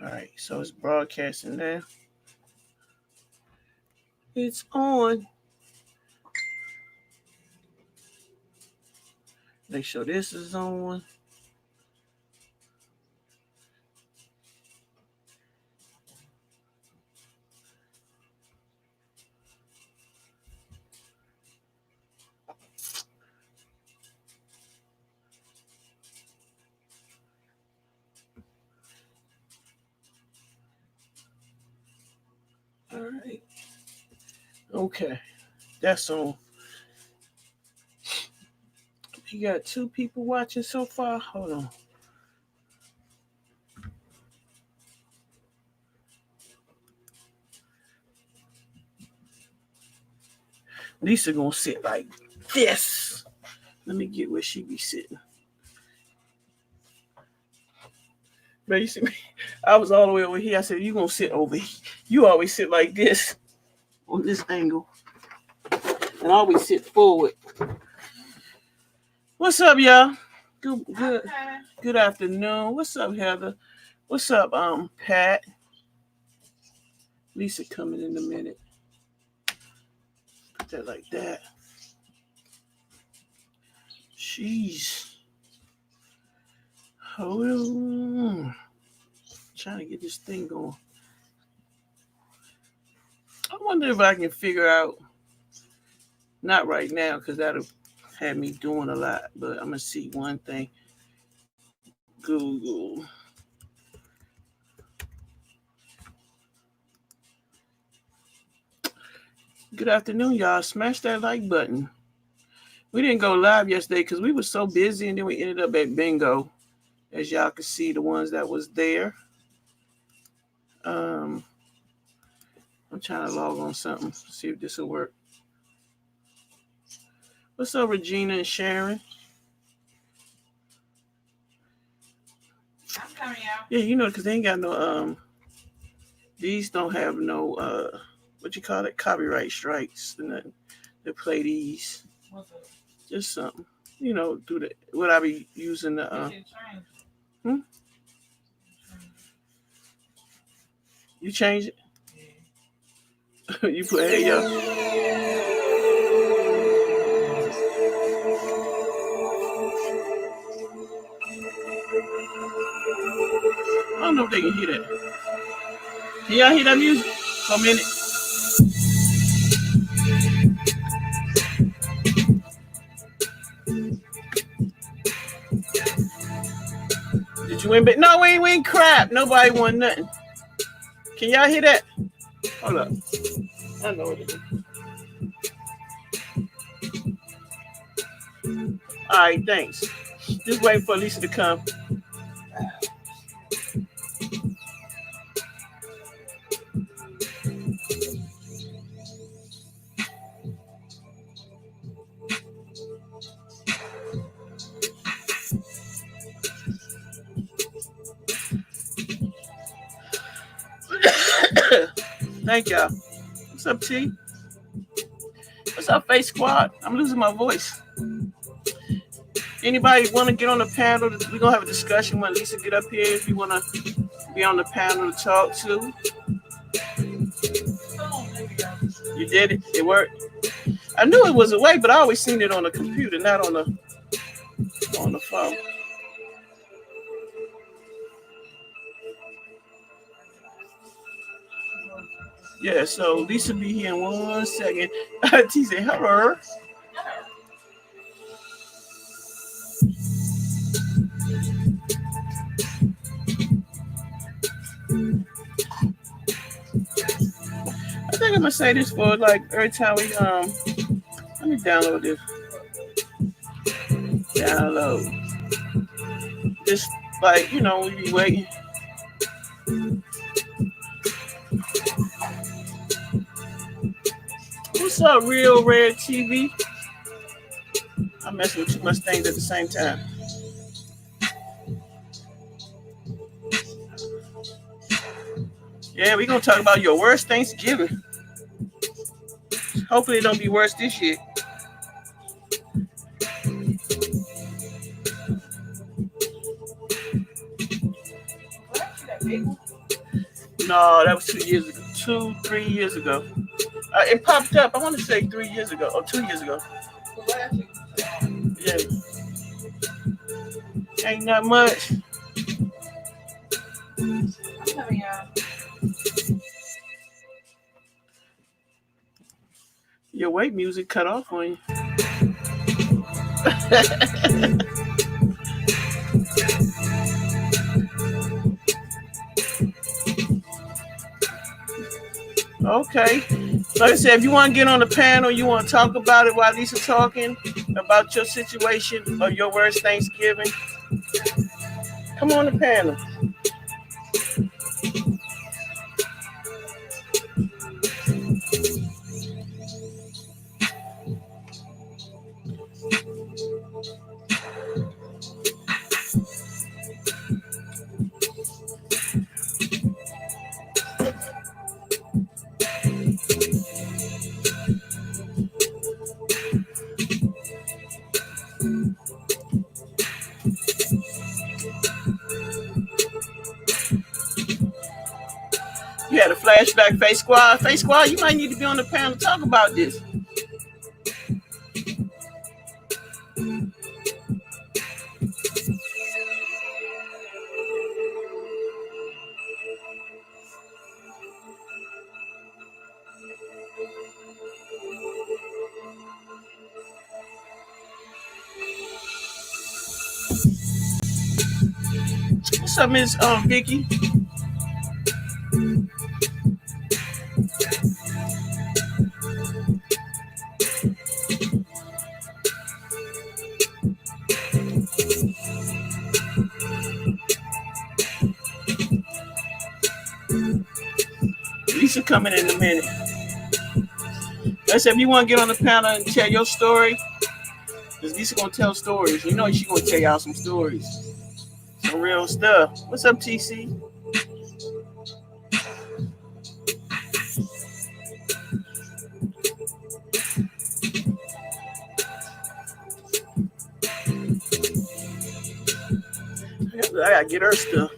All right, so it's broadcasting now. It's on. Make sure this is on. All right. Okay, that's on. You got 2 people watching so far. Hold on. Lisa gonna sit like this. Let me get where she be sitting. But you see me, I was all the way over here. I said, you gonna sit over here. You always sit like this on this angle. And I always sit forward. What's up, y'all? Good afternoon. What's up, Heather? What's up, Pat? Lisa coming in a minute. Put that like that. Jeez. Hold on. Trying to get this thing going. I wonder if I can figure out, not right now, because that'll have me doing a lot, but I'm going to see one thing. Google. Good afternoon, y'all. Smash that like button. We didn't go live yesterday because we were so busy, and then we ended up at bingo. As y'all can see, the ones that was there. I'm trying to log on something, see if this will work. What's up, Regina and Sharon? I'm coming out. Yeah, you know, because they ain't got no, these don't have no, what you call it, copyright strikes. They play these. What's up? Just something. You know, do the, what I be using the, You change it? Yeah. You put, hey, yo. I don't know if they can hear that. Can y'all hear that music for a minute? Did you win? No, we ain't win crap. Nobody won nothing. Can y'all hear that? Hold up. I know what it is. All right, thanks. Just waiting for Lisa to come. Thank y'all. What's up, T? What's up, Face Squad? I'm losing my voice. Anybody want to get on the panel? We're going to have a discussion when Lisa get up here. If you want to be on the panel to talk to. You did it? It worked? I knew it was a way, but I always seen it on the computer, not on the phone. Yeah, so Lisa be here in 1 second. T said, hello. I think I'm gonna say this for like every time we let me download this. Download. Just like, you know, we be waiting. What's up, Real Red TV? I'm messing with too much things at the same time. Yeah, we're gonna talk about your worst Thanksgiving. Hopefully it don't be worse this year. No, that was 2 years ago. 3 years ago. It popped up. I want to say 3 years ago or 2 years ago. Yeah. Ain't that much. Your weight music cut off on you. Okay. Like I said, if you want to get on the panel, you want to talk about it while Lisa's talking about your situation or your worst Thanksgiving, come on the panel. You had a flashback, Face Squad. Face Squad, you might need to be on the panel to talk about this. What's up, Miss Vicky? Lisa coming in a minute. I said, if you want to get on the panel and tell your story, because Lisa gonna tell stories. You know she gonna tell y'all some stories, some real stuff. What's up, TC? I gotta get her stuff.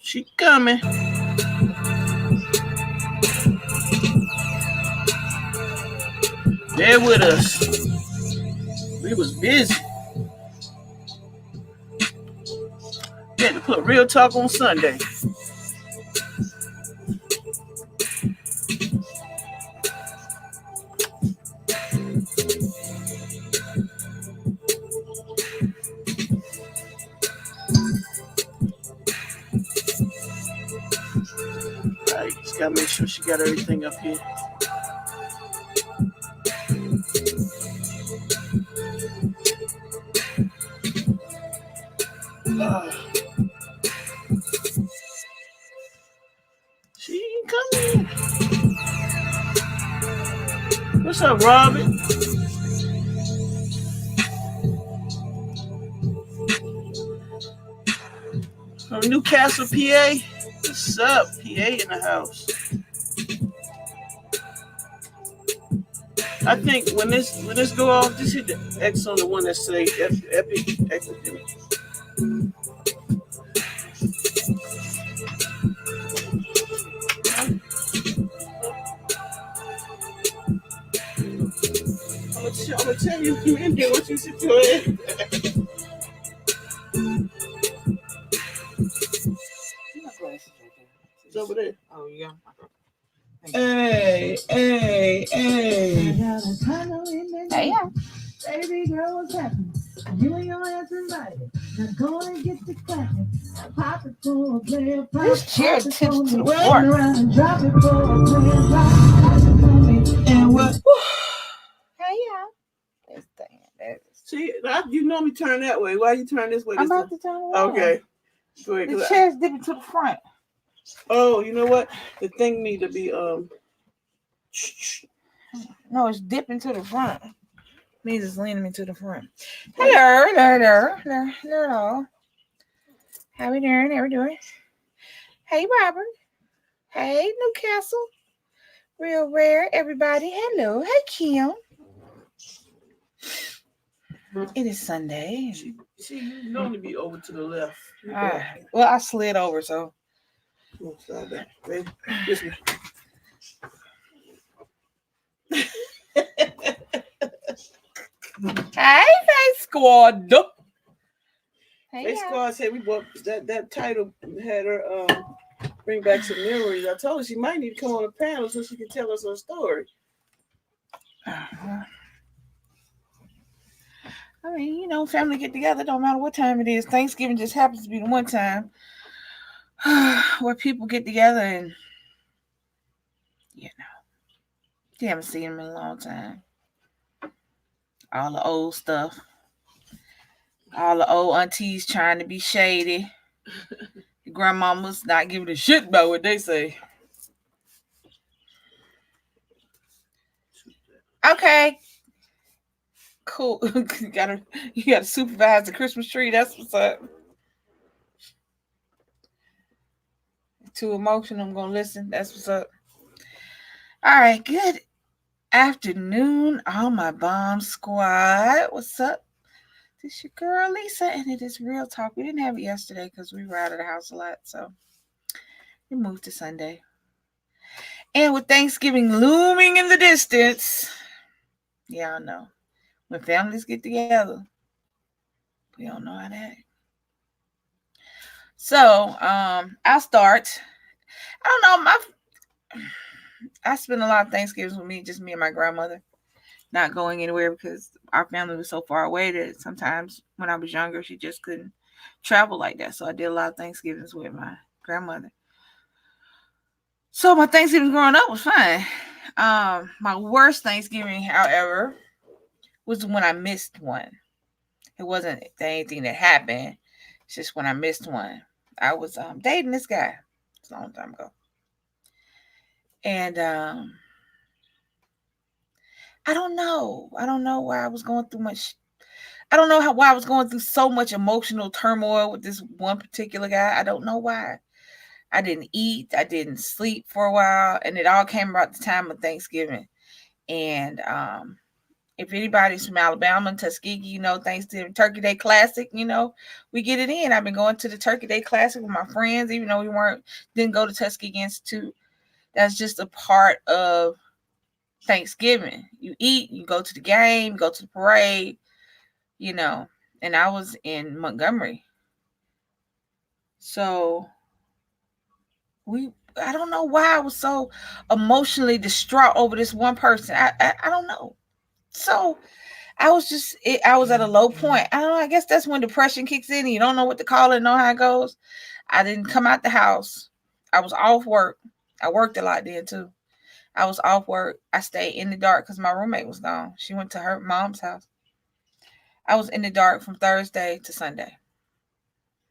She coming. Bear with us. We was busy. We had to put Real Talk on Sunday. Alright, just gotta make sure she got everything up here. She ain't coming. What's up, Robin? From Newcastle, PA. What's up, PA in the house? I think when this go off, just hit the X on the one that say Epic Epidemic. I'm gonna tell you, you in there, what you sit your head. It's over there. Oh, yeah. Hey. Hey, yeah. Baby girl, what's happening? You and your ass invited. Now go and get the clapping. Pop it for a player. This chair tips to the floor. Around and drop it for a player. Drop it for me. And what? Hey, yeah. This thing. See, you normally turn that way. Why you turn this way? I'm about to turn around. Okay. Go ahead. The chair's dipping to the front. Oh, you know what? The thing need to be No, it's dipping to the front. Me just leaning me to the front. Hello. How we doing? How we doing? Hey, Robert. Hey, Newcastle. Real rare, everybody. Hello. Hey, Kim. It is Sunday. See, you normally be over to the left. Well, I slid over, so. Oh, sorry, baby. This way. Hey, Squad. Hey, Squad said we bought that title had her bring back some memories. I told her she might need to come on a panel so she can tell us her story. I mean, family get together, don't matter what time it is. Thanksgiving just happens to be the one time where people get together and, you haven't seen them in a long time. All the old stuff. All the old aunties trying to be shady. The grandmamas not giving a shit about what they say. Okay. Cool. you gotta supervise the Christmas tree. That's what's up. Too emotional. I'm gonna listen. That's what's up. All right. Good afternoon, all my bomb squad. What's up? This your girl Lisa, and it is Real Talk. We didn't have it yesterday because we were out of the house a lot, so we moved to Sunday. And with Thanksgiving looming in the distance, y'all know when families get together, we don't know how to act. So, I'll start. I don't know. I spent a lot of Thanksgivings with just me and my grandmother, not going anywhere because our family was so far away that sometimes when I was younger, she just couldn't travel like that. So I did a lot of Thanksgivings with my grandmother. So my Thanksgiving growing up was fine. My worst Thanksgiving, however, was when I missed one. It wasn't anything that happened. It's just when I missed one. I was dating this guy. It's a long time ago. And I don't know. I don't know why I was going through much. I don't know why I was going through so much emotional turmoil with this one particular guy. I don't know why. I didn't eat. I didn't sleep for a while. And it all came about the time of Thanksgiving. And if anybody's from Alabama and Tuskegee, Thanksgiving Turkey Day Classic, we get it in. I've been going to the Turkey Day Classic with my friends, even though we didn't go to Tuskegee Institute. That's just a part of Thanksgiving. You eat, you go to the game, you go to the parade, and I was in Montgomery. So I don't know why I was so emotionally distraught over this one person. I don't know. So I was at a low point. I don't know. I guess that's when depression kicks in and you don't know what to call it, know how it goes. I didn't come out the house. I was off work. I worked a lot then too. I was off work. I stayed in the dark because my roommate was gone. She went to her mom's house. I was in the dark from Thursday to Sunday.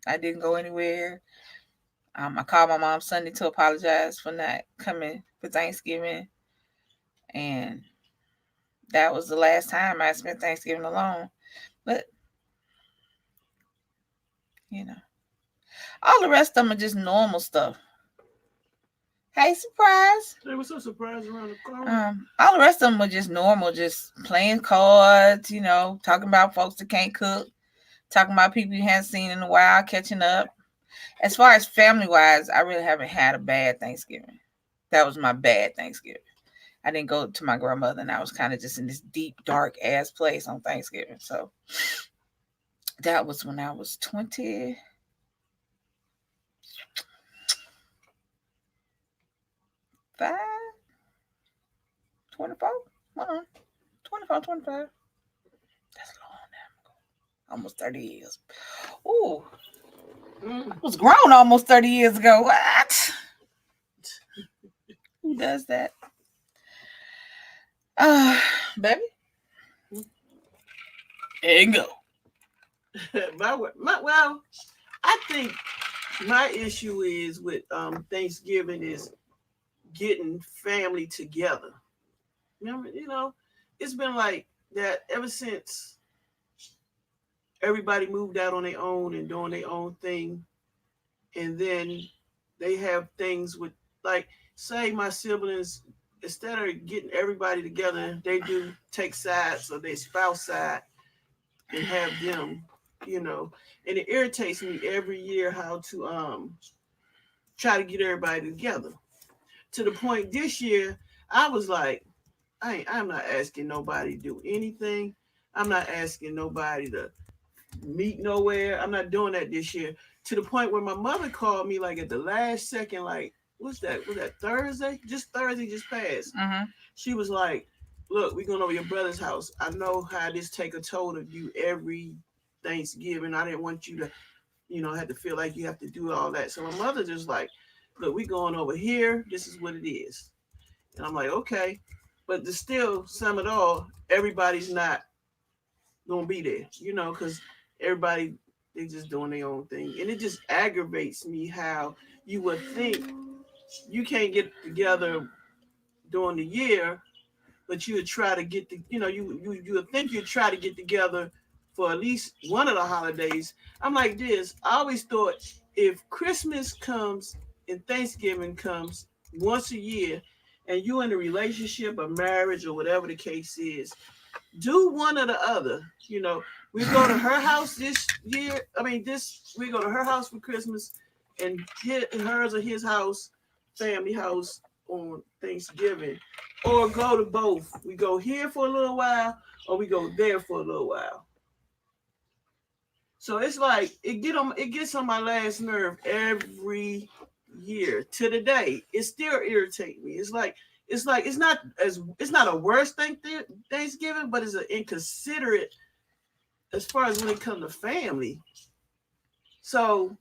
I didn't go anywhere. I called my mom Sunday to apologize for not coming for Thanksgiving. And that was the last time I spent Thanksgiving alone. But, all the rest of them are just normal stuff. Hey, surprise. Hey, what's up, surprise around the corner? All the rest of them were just normal, just playing cards, talking about folks that can't cook, talking about people you haven't seen in a while, catching up. As far as family-wise, I really haven't had a bad Thanksgiving. That was my bad Thanksgiving. I didn't go to my grandmother, and I was kind of just in this deep, dark-ass place on Thanksgiving. So that was when I was 20. 24? 24, 25. That's a long time ago. Almost 30 years. Ooh. I was grown almost 30 years ago. What? Who does that? Baby? There you go. Well, I think my issue is with Thanksgiving is getting family together. Remember, it's been like that ever since everybody moved out on their own and doing their own thing, and then they have things with, like, say my siblings, instead of getting everybody together, they do take sides or their spouse side and have them, you know. And it irritates me every year how to try to get everybody together. To the point this year, I was like, I'm not asking nobody to do anything. I'm not asking nobody to meet nowhere. I'm not doing that this year. To the point where my mother called me like at the last second, like, what's that? Was that Thursday? Just Thursday just passed. Mm-hmm. She was like, look, we're going over your brother's house. I know how this take a toll of you every Thanksgiving. I didn't want you to, have to feel like you have to do all that. So my mother just like, look, we going over here. This is what it is. And I'm like, okay. But there's still some it all, everybody's not gonna be there, because everybody, they just doing their own thing. And it just aggravates me how you would think you can't get together during the year, but you would try to get the, you would think you'd try to get together for at least one of the holidays. I'm like this. I always thought if Christmas comes and Thanksgiving comes once a year, and you in a relationship or marriage or whatever the case is, do one or the other. We go to her house this year. We go to her house for Christmas, and hers or his house, family house, on Thanksgiving, or go to both. We go here for a little while, or we go there for a little while. So it's like it gets on my last nerve every year to the day. It still irritates me. It's not a worse thing Thanksgiving, but it's an inconsiderate as far as when it comes to family. So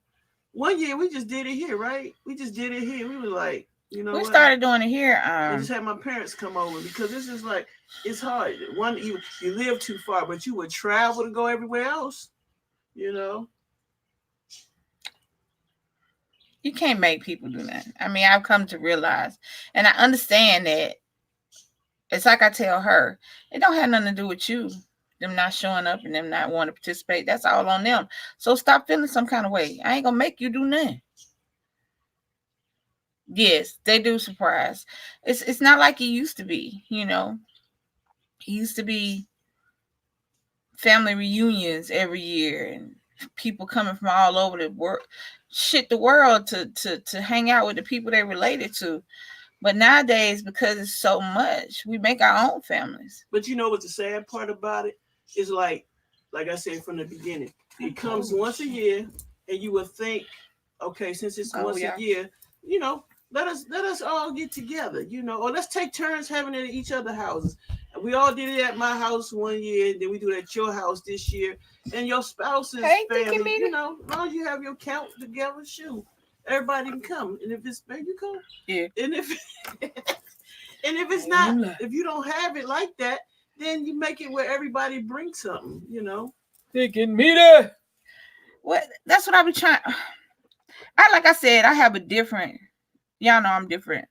one year we just did it here, right? We just did it here. We were like, we started doing it here. I just had my parents come over because this is like, it's hard. One, you live too far, but you would travel to go everywhere else. You can't make people do that. I've come to realize, and I understand that. It's like I tell her, it don't have nothing to do with you. Them not showing up and them not wanting to participate. That's all on them. So stop feeling some kind of way. I ain't gonna make you do nothing. Yes, they do surprise. It's not like it used to be, It used to be family reunions every year and people coming from all over the world to hang out with the people they related to. But nowadays, because it's so much, we make our own families. But you know what the sad part about it is, like I said from the beginning, it comes once a year, and you would think, okay, since it's once a year, let us all get together, or let's take turns having it at each other's houses. We all did it at my house one year, then we do it at your house this year, and your spouse's family, as long as you have your count together, shoot, everybody can come. And if it's you come, yeah. And if it's not, if you don't have it like that, then you make it where everybody brings something, They can meet it. What? That's what I be trying. Like I said, I have a different. Y'all know I'm different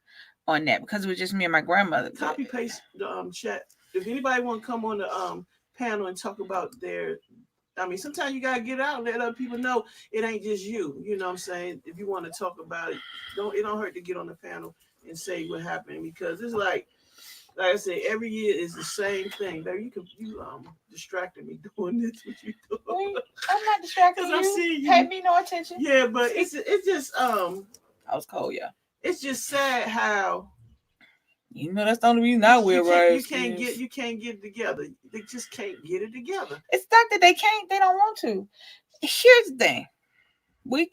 on that because it was just me and my grandmother. Copy paste the chat. If anybody want to come on the panel and talk about their, sometimes you gotta get out and let other people know it ain't just you. You know what I'm saying? If you want to talk about it, it don't hurt to get on the panel and say what happened, because it's like I said, every year is the same thing. Baby, you distracted me doing this. What you doing? I'm not distracting you. I see you. Pay me no attention. Yeah, but it's just I was cold, yeah. It's just sad how that's the only reason I wear rice. You can't get it together. They just can't get it together. It's not that they can't, they don't want to. Here's the thing. We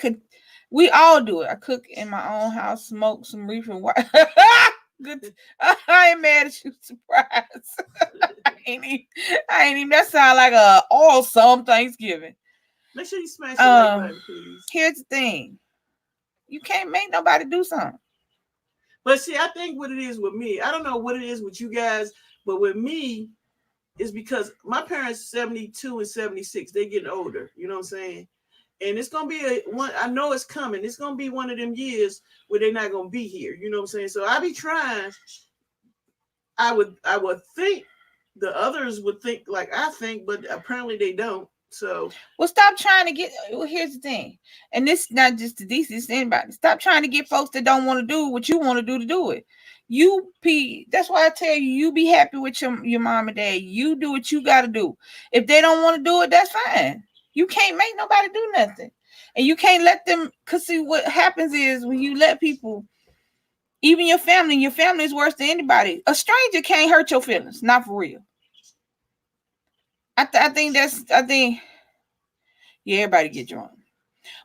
all do it. I cook in my own house, smoke some reefer. Good. I ain't mad at you. Surprise. I ain't even. That sound like a awesome Thanksgiving. Make sure you smash the like button, please. Here's the thing. You can't make nobody do something. But see, I think what it is with me, I don't know what it is with you guys, but with me, it's because my parents 72 and 76, they getting older. You know what I'm saying? And it's gonna be one. I know it's coming. It's gonna be one of them years where they're not gonna be here. You know what I'm saying? So I be trying. I would think the others would think like I think, but apparently they don't. So, well, stop trying to get. Well, here's the thing, and this is not just to DC, it's to anybody. Stop trying to get folks that don't want to do what you want to do it. That's why I tell you, you be happy with your mom and dad. You do what you got to do. If they don't want to do it, that's fine. You can't make nobody do nothing, and you can't let them. Cause see, what happens is when you let people, even your family is worse than anybody. A stranger can't hurt your feelings, not for real. I think yeah, everybody get drunk,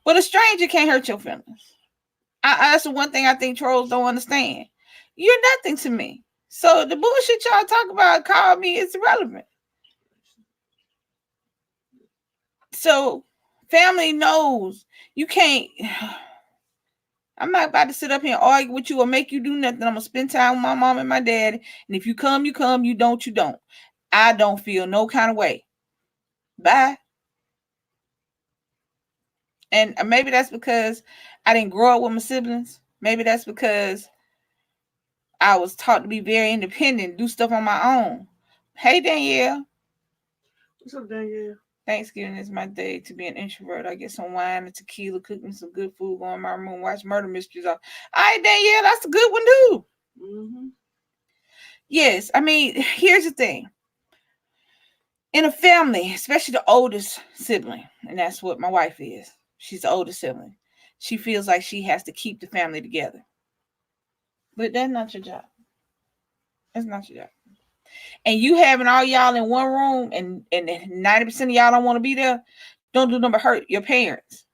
but a stranger can't hurt your feelings. That's the one thing I think trolls don't understand. You're nothing to me. So the bullshit y'all talk about, call me, it's irrelevant. So family knows you can't. I'm not about to sit up here and argue with you or make you do nothing. I'm gonna spend time with my mom and my dad. And if you come, you come. You don't, you don't. I don't feel no kind of way. Bye. And maybe that's because I didn't grow up with my siblings. Maybe that's because I was taught to be very independent, do stuff on my own. Hey, Danielle. What's up, Danielle? Thanksgiving is my day to be an introvert. I get some wine and tequila, cook me some good food, go in my room, watch murder mysteries. All right, Danielle, that's a good one, too. Mm-hmm. Yes, I mean, here's the thing. In a family, especially the oldest sibling, and that's what my wife is. She's the oldest sibling. She feels like she has to keep the family together. But that's not your job. That's not your job. And you having all y'all in one room and 90% of y'all don't want to be there, don't do nothing but hurt your parents.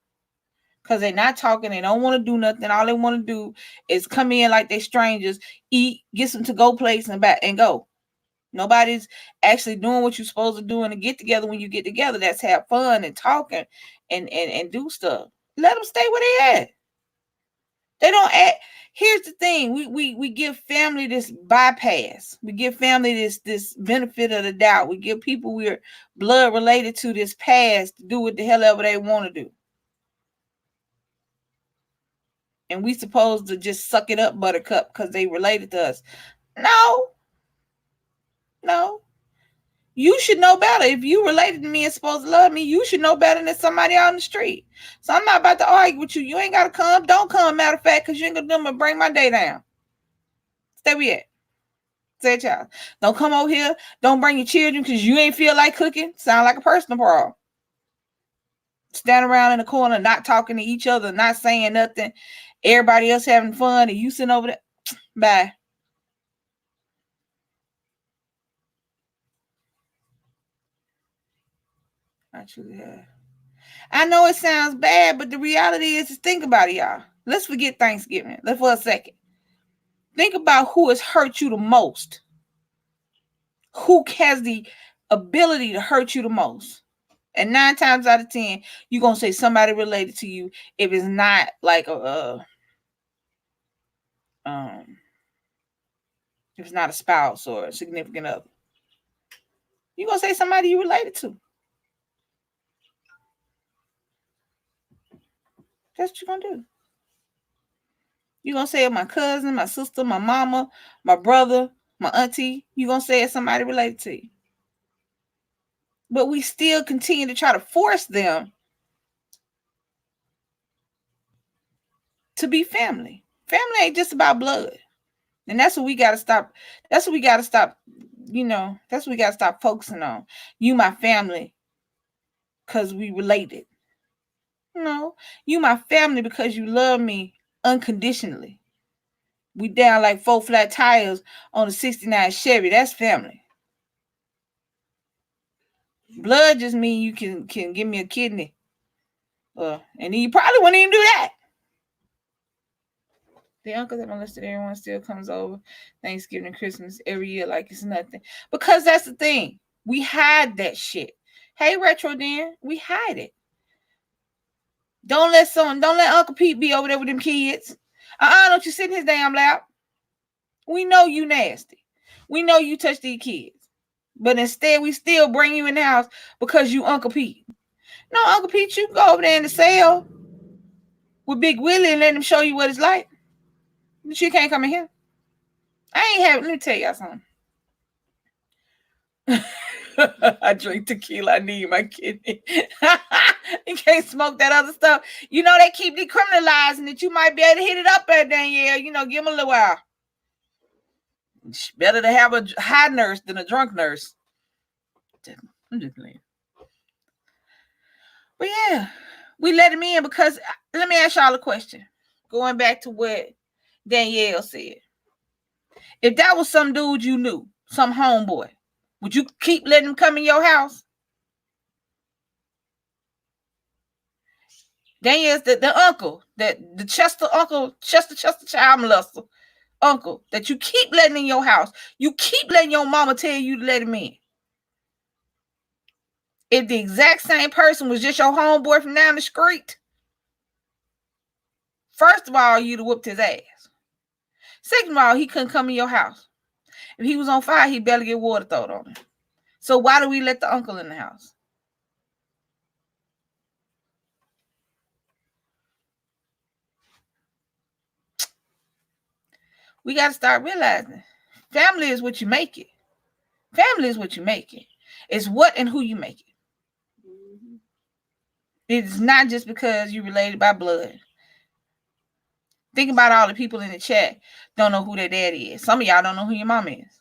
Because they're not talking, they don't want to do nothing. All they want to do is come in like they're strangers, eat, get some to-go plates and back and go. Nobody's actually doing what you're supposed to do in a get together. When you get together, that's have fun and talking and do stuff. Let them stay where they at. They don't act. Here's the thing: we give family this bypass. We give family this benefit of the doubt. We give people we're blood related to this past to do what the hell ever they want to do, and we supposed to just suck it up, Buttercup, because they related to us. No. You should know better. If you related to me and supposed to love me, you should know better than somebody out on the street. So I'm not about to argue with you. You ain't got to come. Don't come, matter of fact, because you ain't going to do nothing but bring my day down. Stay where you at. Say it, child. Don't come over here. Don't bring your children because you ain't feel like cooking. Sound like a personal problem. Stand around in the corner, not talking to each other, not saying nothing. Everybody else having fun and you sitting over there. Bye. I truly have. I know it sounds bad, but the reality is, think about it, y'all. Let's forget Thanksgiving. Let's for a second. Think about who has hurt you the most. Who has the ability to hurt you the most? And 9 times out of 10, you're going to say somebody related to you. If it's not like if it's not a spouse or a significant other, you're going to say somebody you related to. That's what you're going to do. You're going to say my cousin, my sister, my mama, my brother, my auntie. You're going to say it's somebody related to you. But we still continue to try to force them to be family. Family ain't just about blood. And that's what we got to stop. That's what we got to stop. That's what we got to stop focusing on. You my family because we related. No, you my family because you love me unconditionally. We down like 4 flat tires on a 69 Chevy. That's family. Blood just mean you can give me a kidney. And you probably wouldn't even do that. The uncle that molested everyone still comes over Thanksgiving and Christmas every year like it's nothing. Because that's the thing. We hide that shit. Hey, Retro Dan, we hide it. Don't let Uncle Pete be over there with them kids. Don't you sit in his damn lap. We know you nasty. We know you touch these kids. But instead, we still bring you in the house because you Uncle Pete. No, Uncle Pete, you can go over there in the cell with Big Willie and let him show you what it's like. But you can't come in here. Let me tell y'all something. I drink tequila. I need my kidney. You can't smoke that other stuff. You know, they keep decriminalizing it. You might be able to hit it up at Danielle. You know, give them a little while. It's better to have a high nurse than a drunk nurse. I'm just playing. But yeah, we let him in because, let me ask y'all a question. Going back to what Danielle said. If that was some dude you knew, some homeboy, would you keep letting him come in your house? Danielle's the uncle, that the Chester child molester uncle that you keep letting in your house. You keep letting your mama tell you to let him in. If the exact same person was just your homeboy from down the street, first of all, you'd have whooped his ass. Second of all, he couldn't come in your house. If he was on fire, he'd barely get water thrown on him. So why do we let the uncle in the house? We got to start realizing family is what you make it. Family is what you make it. It's what and who you make it. It's not just because you're related by blood. Think about all the people in the chat don't know who their daddy is. Some of y'all don't know who your mom is.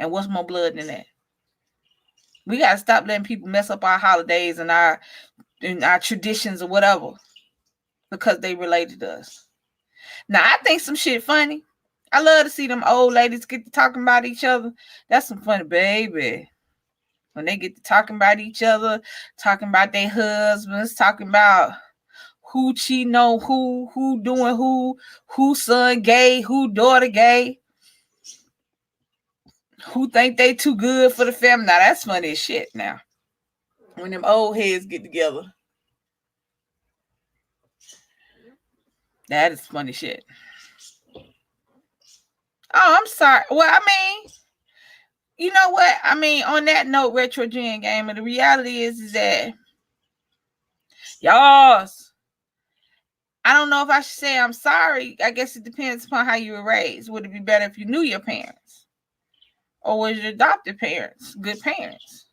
And what's more blood than that? We got to stop letting people mess up our holidays and our traditions or whatever because they related to us. Now, I think some shit funny. I love to see them old ladies get to talking about each other. That's some funny, baby. When they get to talking about each other, talking about their husbands, talking about who cheating on who doing who son gay, who daughter gay, who think they too good for the family. Now, that's funny as shit now. When them old heads get together. That is funny shit. Oh, I'm sorry. Well, I mean, you know what? I mean, on that note, Retro Gen Gamer, the reality is that y'all, I don't know if I should say I'm sorry. I guess it depends upon how you were raised. Would it be better if you knew your parents? Or was your adopted parents good parents?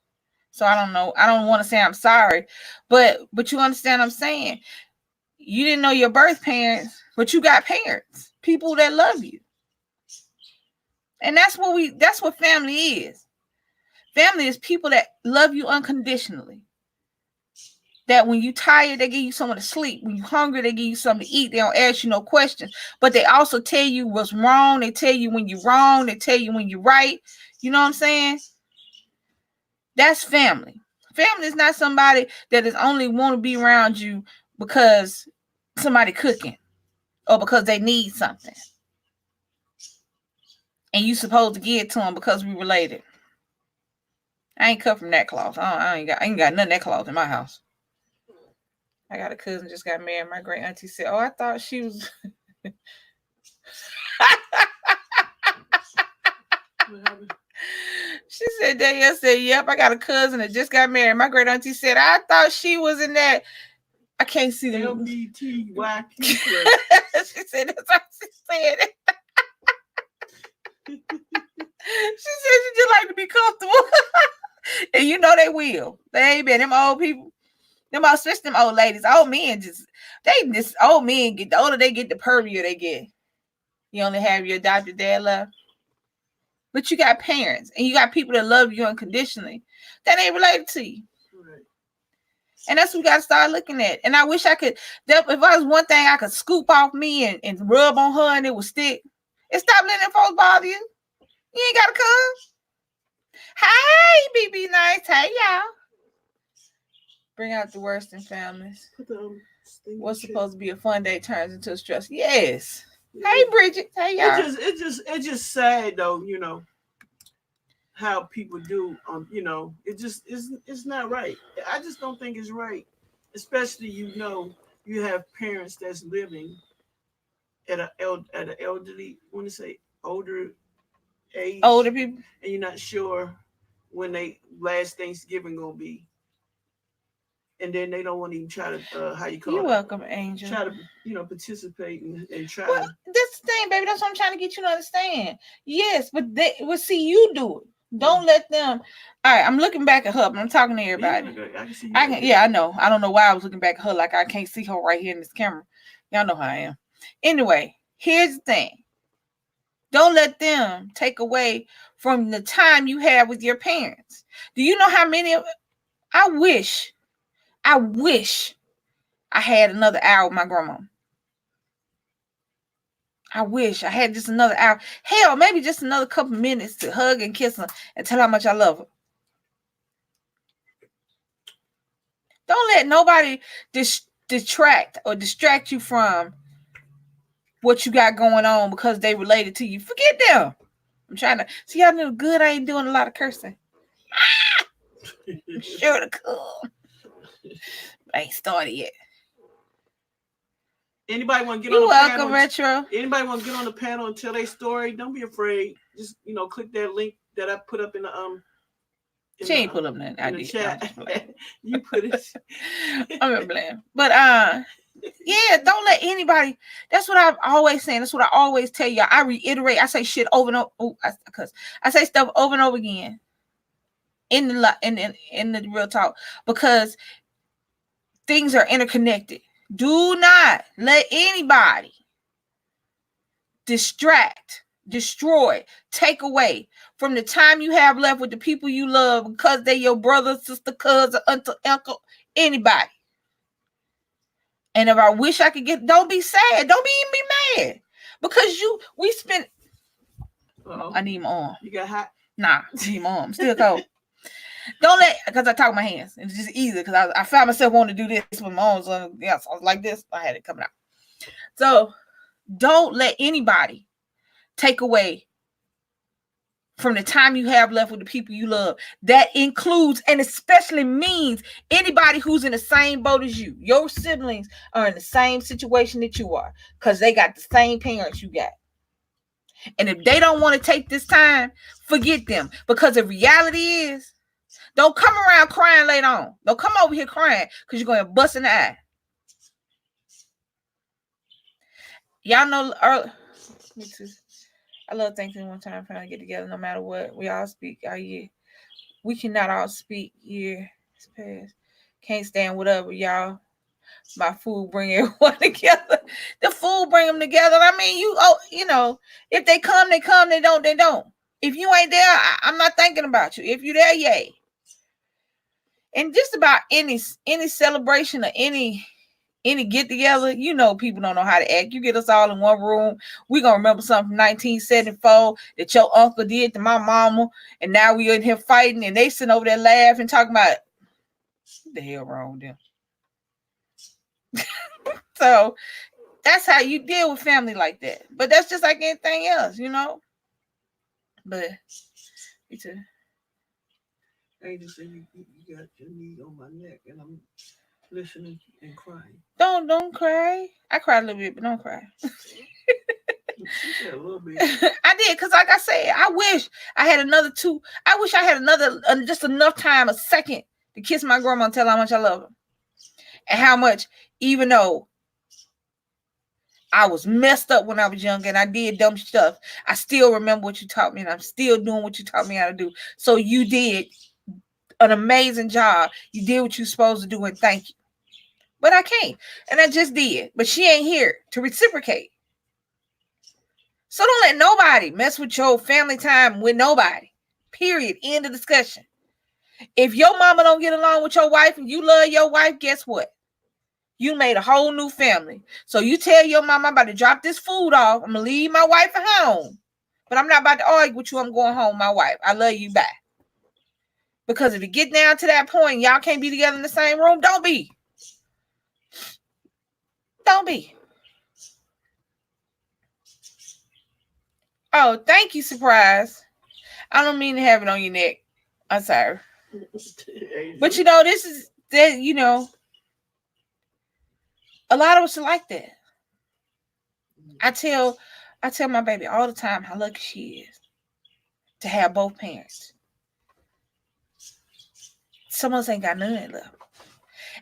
So I don't know. I don't want to say I'm sorry, but you understand what I'm saying? You didn't know your birth parents, but you got parents, people that love you. And that's what family is. Family is people that love you unconditionally. That when you're tired, they give you somewhere to sleep. When you're hungry, they give you something to eat. They don't ask you no questions. But they also tell you what's wrong. They tell you when you're wrong. They tell you when you're right. You know what I'm saying? That's family. Family is not somebody that is only want to be around you because somebody cooking or because they need something. And you supposed to give it to them because we related. I ain't cut from that cloth. I ain't got none of that cloth in my house. I got a cousin just got married. My great auntie said, "Oh, I thought she was." She said, Danielle said, "Yep, I got a cousin that just got married." My great auntie said, "I thought she was in that." I can't see the LBTYQ. She said that's how she said it. She said she just like to be comfortable. And you know they will. They ain't been them old people. Them old, especially them old ladies. Old men old men get, the older they get, the pervier they get. You only have your adopted dad left. But you got parents and you got people that love you unconditionally that ain't related to you. Right. And that's what we got to start looking at. And I wish I could, if I was one thing I could scoop off me and rub on her and it would stick. And stop letting them folks bother you. You ain't got to come. Hey, BB Nice. Hey, y'all. Bring out the worst in families. What's supposed to be a fun day turns into a stress. Yes. Yeah. Hey, Bridget. Hey, y'all. It's just sad though. You know how people do. It's not right. I just don't think it's right. Especially you have parents that's living at an elderly. I want to say older age. Older people. And you're not sure when they last Thanksgiving gonna be. And then they don't want to even try to how you call You're it. welcome, Angel. Try to participate and try. Well, that's the thing, baby. That's what I'm trying to get you to understand. Yes, but see you do it. Don't let them. All right, I'm looking back at her, but I'm talking to everybody. I can see you. Yeah, I know. I don't know why I was looking back at her like I can't see her right here in this camera. Y'all know how I am. Anyway, here's the thing. Don't let them take away from the time you have with your parents. Do you know how many of I wish I had another hour with my grandma. I wish I had just another hour. Hell, maybe just another couple minutes to hug and kiss her and tell her how much I love her. Don't let nobody detract or distract you from what you got going on because they related to you. Forget them. I'm trying to see how good I ain't doing a lot of cursing. I'm sure to come. I ain't started yet. Anybody want to get You're on the welcome, panel? Retro. Anybody want to get on the panel and tell their story? Don't be afraid. Just click that link that I put up in the She ain't put up nothing. I did. Chat. You put it. I'm playing. But yeah, don't let anybody. That's what I've always saying. That's what I always tell y'all. I reiterate. I say shit over and over. Because I say stuff over and over again in the real talk because things are interconnected. Do not let anybody distract, destroy, take away from the time you have left with the people you love because they're your brother, sister, cousin, uncle, anybody. And if I wish I could don't be sad. Don't even be mad. Because we spent. Uh-oh. I need my arm. You got hot? Nah, I need my arm. I'm still cold. Don't let, because I talk with my hands. It's just easy because I found myself wanting to do this with my arms on. Yeah, so I was like this. I had it coming out. So don't let anybody take away from the time you have left with the people you love. That includes and especially means anybody who's in the same boat as you. Your siblings are in the same situation that you are because they got the same parents you got. And if they don't want to take this time, forget them. Because the reality is, don't come around crying later on. Don't come over here crying because you're going to bust in the eye. Y'all know, me too. I love Thanksgiving one time trying to get together no matter what. We all speak our year. We cannot all speak year. It's past. Can't stand whatever, y'all. My food bring everyone together. The food bring them together. I mean, if they come, they come. They don't, they don't. If you ain't there, I'm not thinking about you. If you're there, yay. And just about any celebration or any get together, people don't know how to act. You get us all in one room, we gonna remember something from 1974 that your uncle did to my mama, and now we in here fighting, and they sitting over there laughing, talking about what the hell wrong with them. So that's how you deal with family like that. But that's just like anything else, But me too. I just say you got your knee on my neck, and I'm listening and crying. Don't cry. I cried a little bit, but don't cry. She said a little bit. I did, because like I said, I wish I had another two. I wish I had another, just enough time, a second, to kiss my grandma and tell her how much I love her. And how much, even though I was messed up when I was young and I did dumb stuff, I still remember what you taught me, and I'm still doing what you taught me how to do. So you did an amazing job. You did what you're supposed to do, and thank you. But I can't, and I just did. But she ain't here to reciprocate. So don't let nobody mess with your family time with nobody. Period. End of discussion. If your mama don't get along with your wife and you love your wife, guess what? You made a whole new family. So you tell your mama, I'm about to drop this food off. I'm going to leave my wife at home. But I'm not about to argue with you. I'm going home, my wife. I love you, bye. Because if you get down to that point and y'all can't be together in the same room, don't be. Don't be. Oh, thank you, surprise. I don't mean to have it on your neck. I'm sorry. But this is that, a lot of us are like that. I tell my baby all the time how lucky she is to have both parents. Some of us ain't got none left.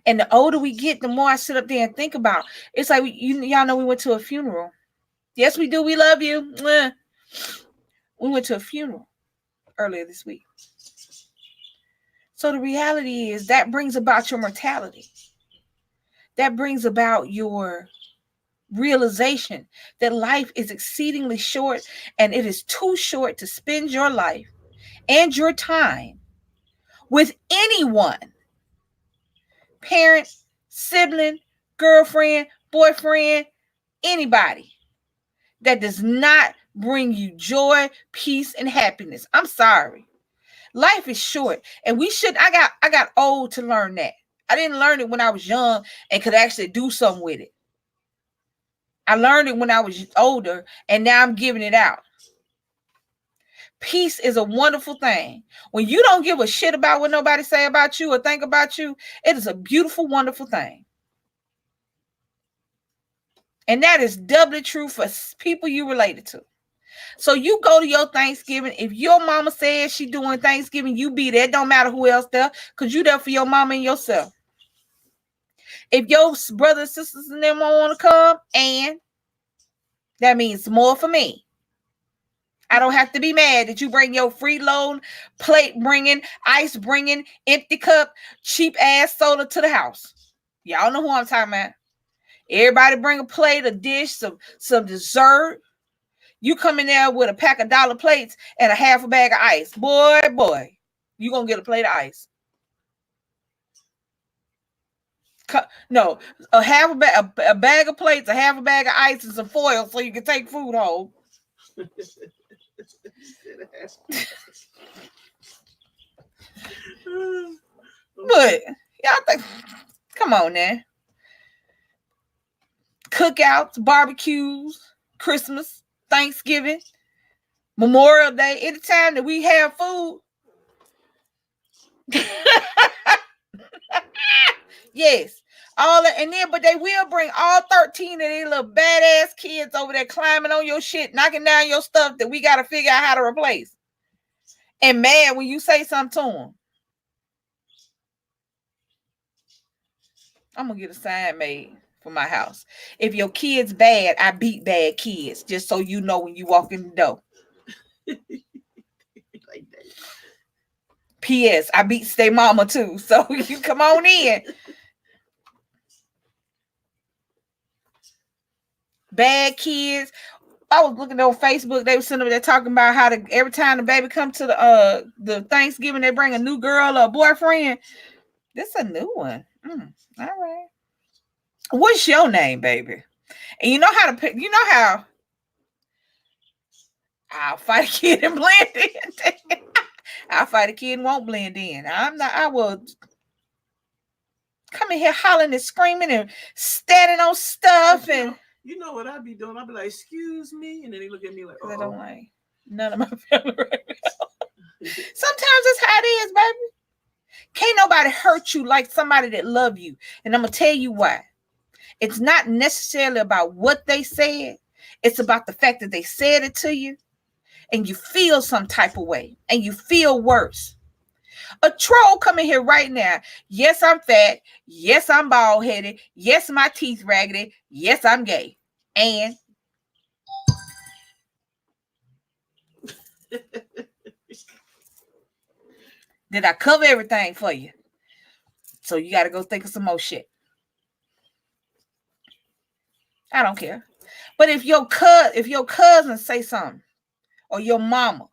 And the older we get, the more I sit up there and think about. It's like y'all know we went to a funeral. Yes, we do. We love you. We went to a funeral earlier this week. So the reality is that brings about your mortality. That brings about your realization that life is exceedingly short, and it is too short to spend your life and your time with anyone, parent, sibling, girlfriend, boyfriend, anybody that does not bring you joy, peace, and happiness. I'm sorry. Life is short, and we should. I got old to learn that. I didn't learn it when I was young and could actually do something with it. I learned it when I was older, and now I'm giving it out. Peace is a wonderful thing. When you don't give a shit about what nobody say about you or think about you, it is a beautiful, wonderful thing. And that is doubly true for people you related to. So you go to your Thanksgiving. If your mama says she doing Thanksgiving, you be there. It don't matter who else there, because you there for your mama and yourself. If your brothers and sisters and them want to come, and that means more for me. I don't have to be mad that you bring your freeload, plate bringing, ice bringing, empty cup, cheap ass soda to the house. Y'all know who I'm talking about. Everybody bring a plate, a dish, some dessert. You come in there with a pack of dollar plates and a half a bag of ice. Boy, you gonna get a plate of ice. No, a bag of plates, a half a bag of ice, and some foil so you can take food home. But y'all think, come on now. Cookouts, barbecues, Christmas, Thanksgiving, Memorial Day, anytime that we have food. Yes. All that, and then, but they will bring all 13 of these little badass kids over there climbing on your shit, knocking down your stuff that we got to figure out how to replace. And mad when you say something to them. I'm going to get a sign made for my house. If your kid's bad, I beat bad kids, just so you know when you walk in the door. Like that. P.S. I beat stay mama too, so you come on in. Bad kids. I was looking on Facebook. They were sitting over there talking about how every time the baby come to the Thanksgiving, they bring a new girl or a boyfriend. This is a new one. All right. What's your name, baby? And you know how to pick. You know how I'll fight a kid and blend in. I'll fight a kid and won't blend in. I will come in here hollering and screaming and standing on stuff and. You know what I be doing? I be like, "Excuse me," and then they look at me like, I don't like none of my family right now. Sometimes that's how it is, baby. Can't nobody hurt you like somebody that love you. And I'm going to tell you why. It's not necessarily about what they said. It's about the fact that they said it to you and you feel some type of way and you feel worse. A troll coming here right now. Yes, I'm fat. Yes, I'm bald headed. Yes, my teeth raggedy. Yes, I'm gay. And did I cover everything for you? So you got to go think of some more shit. I don't care. But if your cousin say something, or your mama,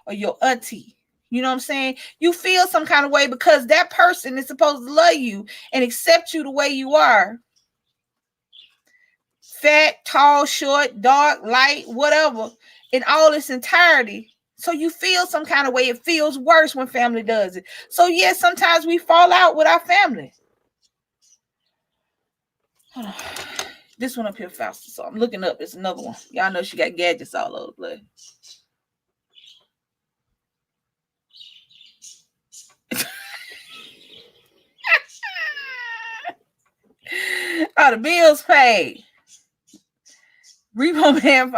or your auntie, you know what I'm saying? You feel some kind of way because that person is supposed to love you and accept you the way you are. Fat, tall, short, dark, light, whatever, in all its entirety. So you feel some kind of way. It feels worse when family does it. So yes, sometimes we fall out with our family. This one up here faster. So I'm looking up. It's another one. Y'all know she got gadgets all over the place. Oh, the bills paid. Repo man.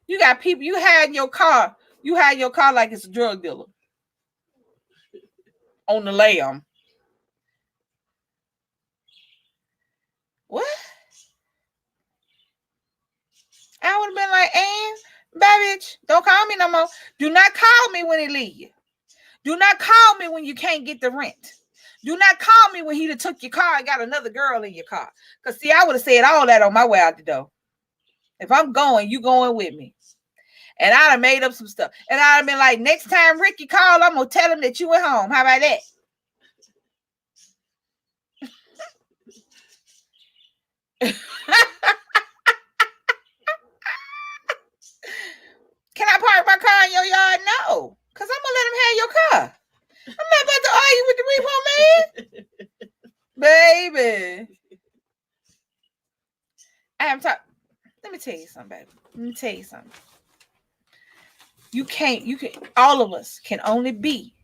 You got people. You had your car. You had your car like it's a drug dealer on the lam. What? I would have been like, and Bye, bitch. Don't call me no more. Do not call me when he leave you. Do not call me when you can't get the rent. Do not call me when he done took your car and got another girl in your car. Because, see, I would have said all that on my way out the door. If I'm going, you going with me. And I'd have made up some stuff. And I'd have been like, next time Ricky called, I'm going to tell him that you went home. How about that? Can I park my car in your yard? No. Because I'm going to let him have your car. I'm not about to argue with the repo man. Baby. I am talking. Let me tell you something, baby. Let me tell you something. You can, all of us can only be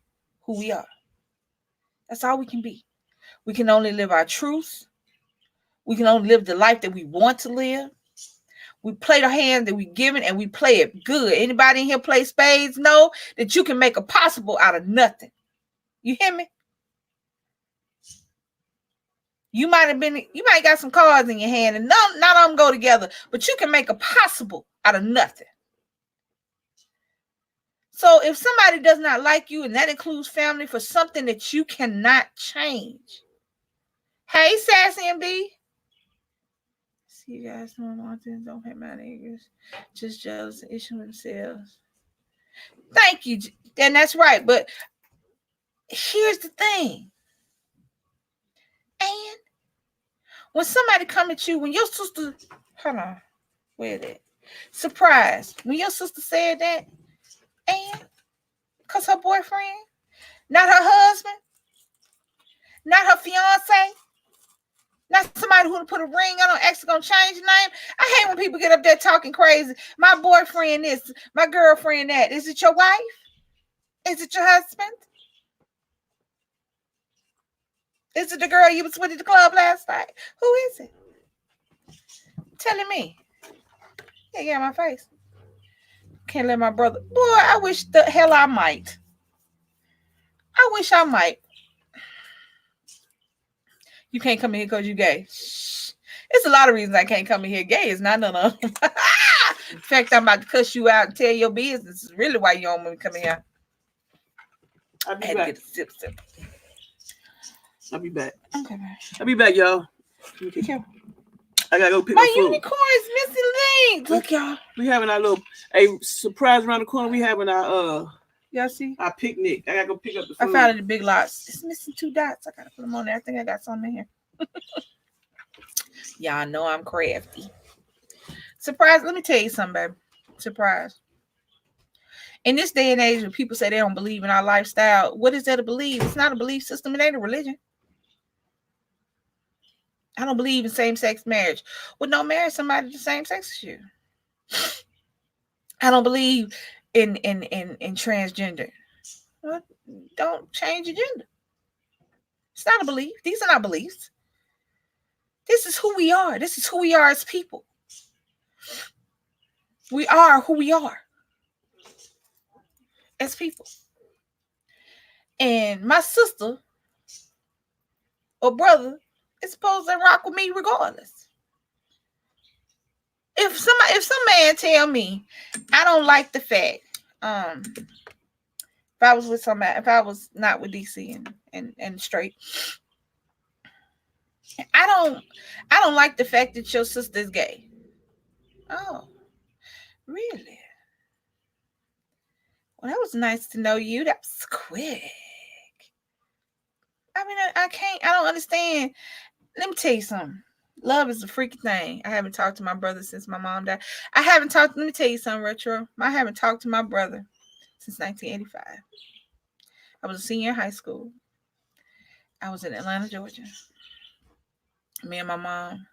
who we are. That's all we can be. We can only live our truth. We can only live the life that we want to live. We play the hand that we given and we play it good. Anybody in here play spades know that you can make a possible out of nothing. You hear me? You might got some cards in your hand and none of them go together, but you can make a possible out of nothing. So if somebody does not like you, and that includes family, for something that you cannot change. Hey, Sassy and B. See, you guys don't hate my niggas. Just jealous and issue themselves. Thank you. And that's right. But here's the thing. And when somebody come at you, when your sister, hold on, where that? Surprise. When your sister said that, and because her boyfriend, not her husband, not her fiance, not somebody who put a ring on actually gonna change the name. I hate when people get up there talking crazy. My boyfriend this, my girlfriend that. Is it your wife? Is it your husband? Is it the girl you was with at the club last night? Who is it? Telling me. Yeah, my face. Can't let my brother. Boy, I wish the hell I might. I wish I might. You can't come in here because you gay. Shh. It's a lot of reasons I can't come in here. Gay is not none of them. In fact, I'm about to cuss you out and tell your business. This is really why you don't want me to come in here. I'll be I had back. to get a sip. I'll be back. Okay, man. I'll be back, y'all. Be careful. I gotta go pick My up food. unicorn is missing legs. Look, y'all. We having our little surprise around the corner. We having our Y'all see? our picnic. I gotta go pick up the food. I found it in Big Lots. It's missing 2 dots. I gotta put them on there. I think I got some in here. Y'all know I'm crafty. Surprise. Let me tell you something, baby. Surprise. In this day and age, when people say they don't believe in our lifestyle, what is there to believe? It's not a belief system. It ain't a religion. I don't believe in same-sex marriage. Well, don't marry somebody the same sex as you. I don't believe in transgender. Well, don't change your gender. It's not a belief. These are not beliefs. This is who we are. This is who we are as people. We are who we are as people. And my sister or brother is supposed to rock with me regardless. If some man tell me I don't like the fact, if I was with somebody, if I was not with DC and straight, I don't like the fact that your sister's gay. Oh, really? Well, that was nice to know you. That was quick. I mean, I don't understand. Let me tell you something. Love is a freaky thing. I haven't talked to my brother since my mom died. Let me tell you something, Retro. I haven't talked to my brother since 1985. I was a senior in high school. I was in Atlanta, Georgia. Me and my mom,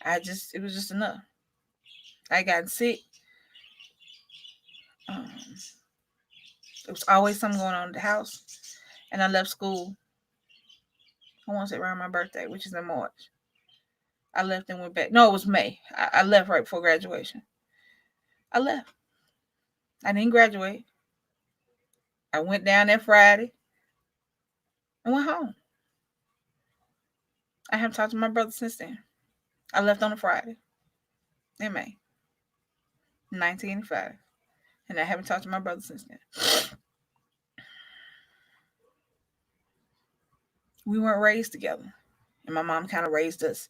it was just enough. I got sick. There was always something going on at the house. And I left school. I want to say around my birthday, which is in March. I left and went back. No, it was May. I left right before graduation. I left. I didn't graduate. I went down there Friday and went home. I haven't talked to my brother since then. I left on a Friday in May 1985. And I haven't talked to my brother since then. We weren't raised together. And my mom kind of raised us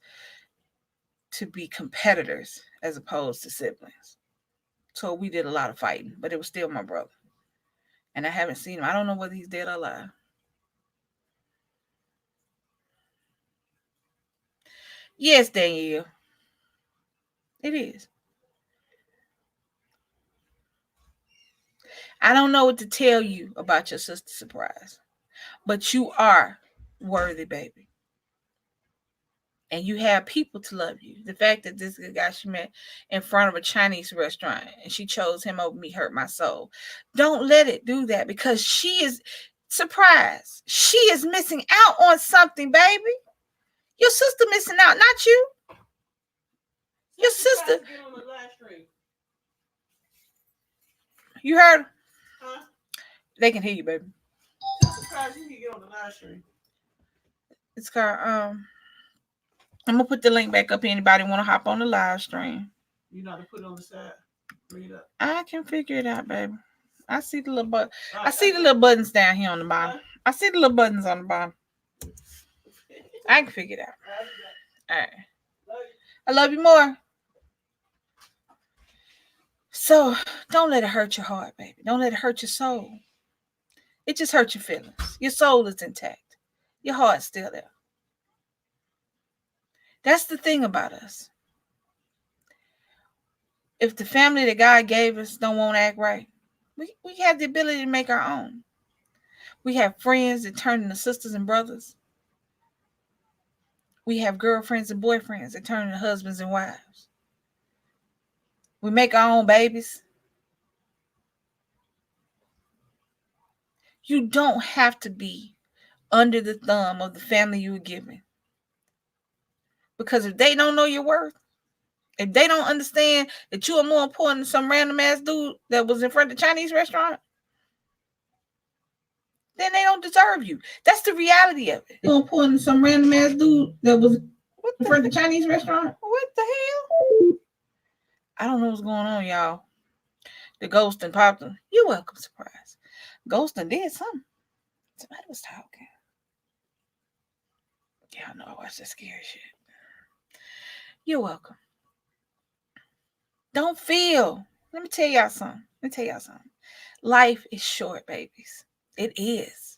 to be competitors as opposed to siblings. So we did a lot of fighting, but it was still my brother. And I haven't seen him. I don't know whether he's dead or alive. Yes, Danielle. It is. I don't know what to tell you about your sister surprise, but you are worthy, baby. And you have people to love you. The fact that this guy she met in front of a Chinese restaurant and she chose him over me hurt my soul. Don't let it do that, because she is surprised. She is missing out on something, baby. Your sister missing out, not you. Your sister. You heard? Huh? They can hear you, baby. You can get on the live stream. It's called I'm gonna put the link back up. Anybody want to hop on the live stream? You know how to put it on the side. Bring it up. I can figure it out, baby. I see the little I see the little buttons down here on the bottom. I see the little buttons on the bottom. I can figure it out. All right. I love you more. So don't let it hurt your heart, baby. Don't let it hurt your soul. It just hurts your feelings. Your soul is intact. Your heart's still there. That's the thing about us. If the family that God gave us don't want to act right, we have the ability to make our own. We have friends that turn into sisters and brothers. We have girlfriends and boyfriends that turn into husbands and wives. We make our own babies. You don't have to be under the thumb of the family you were given. Because if they don't know your worth, if they don't understand that you are more important than some random ass dude that was in front of the Chinese restaurant, then they don't deserve you. That's the reality of it. More important than some random ass dude that was in front of the Chinese restaurant. What the hell? I don't know what's going on, y'all. The ghosting popped them. You're welcome, surprise. Ghosting did something. Somebody was talking. Yeah, I know. I watched that scary shit. You're welcome. Don't feel. Let me tell y'all something. Life is short, babies. It is.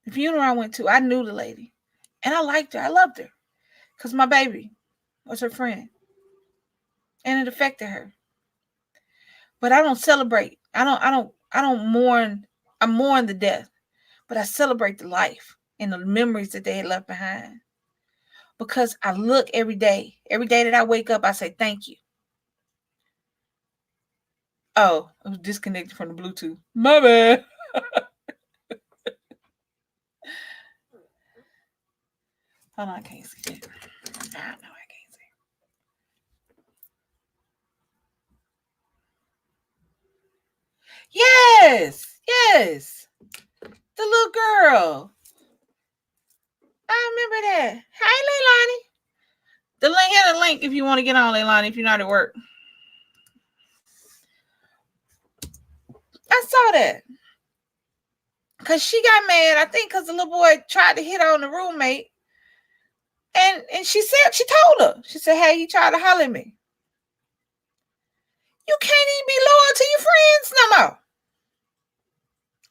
The funeral I went to, I knew the lady. And I liked her. I loved her. Because my baby was her friend. And it affected her. But I don't celebrate. I don't mourn. I mourn the death. But I celebrate the life and the memories that they had left behind. Because I look every day. Every day that I wake up, I say thank you. Oh, I was disconnected from the Bluetooth. My bad. Hold on, I can't see it. I know I can't see. Yes. The little girl. I remember that. Hey, Leilani. Here's the link if you want to get on, Leilani, if you're not at work. I saw that. Because she got mad, I think, because the little boy tried to hit on the roommate. And she told her. She said, hey, he tried to holler at me. You can't even be loyal to your friends no more.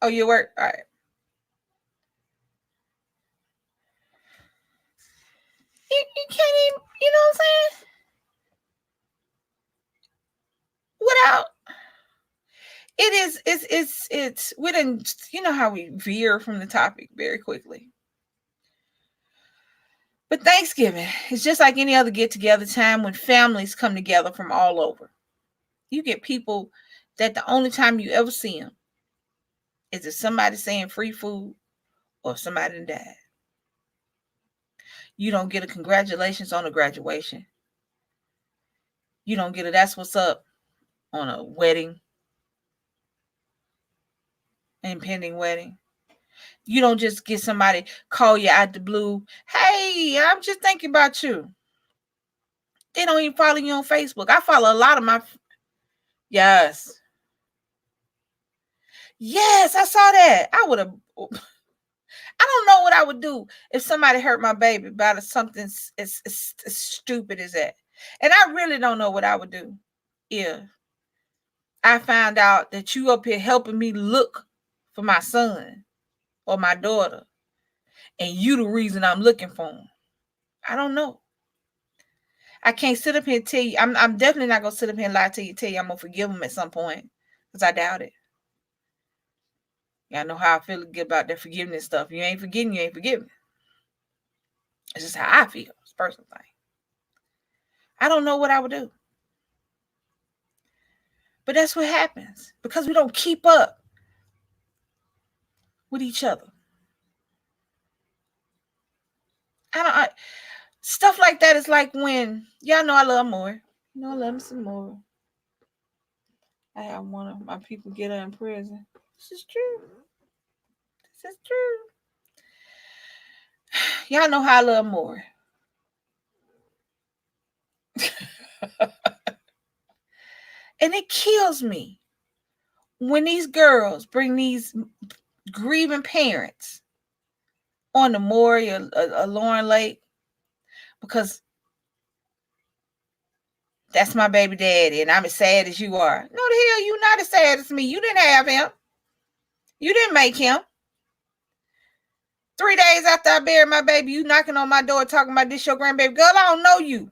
Oh, you work? All right. You can't even, you know what I'm saying? Without, it's, we didn't, you know how we veer from the topic very quickly. But Thanksgiving is just like any other get-together time when families come together from all over. You get people that the only time you ever see them is if somebody saying free food or if somebody died. You don't get a congratulations on a graduation. You don't get a that's what's up on a wedding, impending wedding. You don't just get somebody call you out the blue. Hey, I'm just thinking about you. They don't even follow you on Facebook. I follow a lot of my Yes. Yes, I saw that. I would have. I don't know what I would do if somebody hurt my baby about something as stupid as that. And I really don't know what I would do if I found out that you up here helping me look for my son or my daughter, and you the reason I'm looking for him. I don't know. I can't sit up here and tell you. I'm definitely not gonna sit up here and lie to you, tell you I'm gonna forgive him at some point, because I doubt it. Y'all know how I feel about that forgiveness stuff. You ain't forgetting, you ain't forgiving. It's just how I feel. It's a personal thing. I don't know what I would do. But that's what happens because we don't keep up with each other. Stuff like that is like when, y'all know I love more. You know I love me some more. I had one of my people get her in prison. This is true. This is true. Y'all know how I love more. And it kills me when these girls bring these grieving parents on the Maury or Lauren Lake, because that's my baby daddy and I'm as sad as you are. No, the hell, you not as sad as me. You didn't have him. You didn't make him. 3 days after I buried my baby, you knocking on my door talking about this your grandbaby. Girl, I don't know you.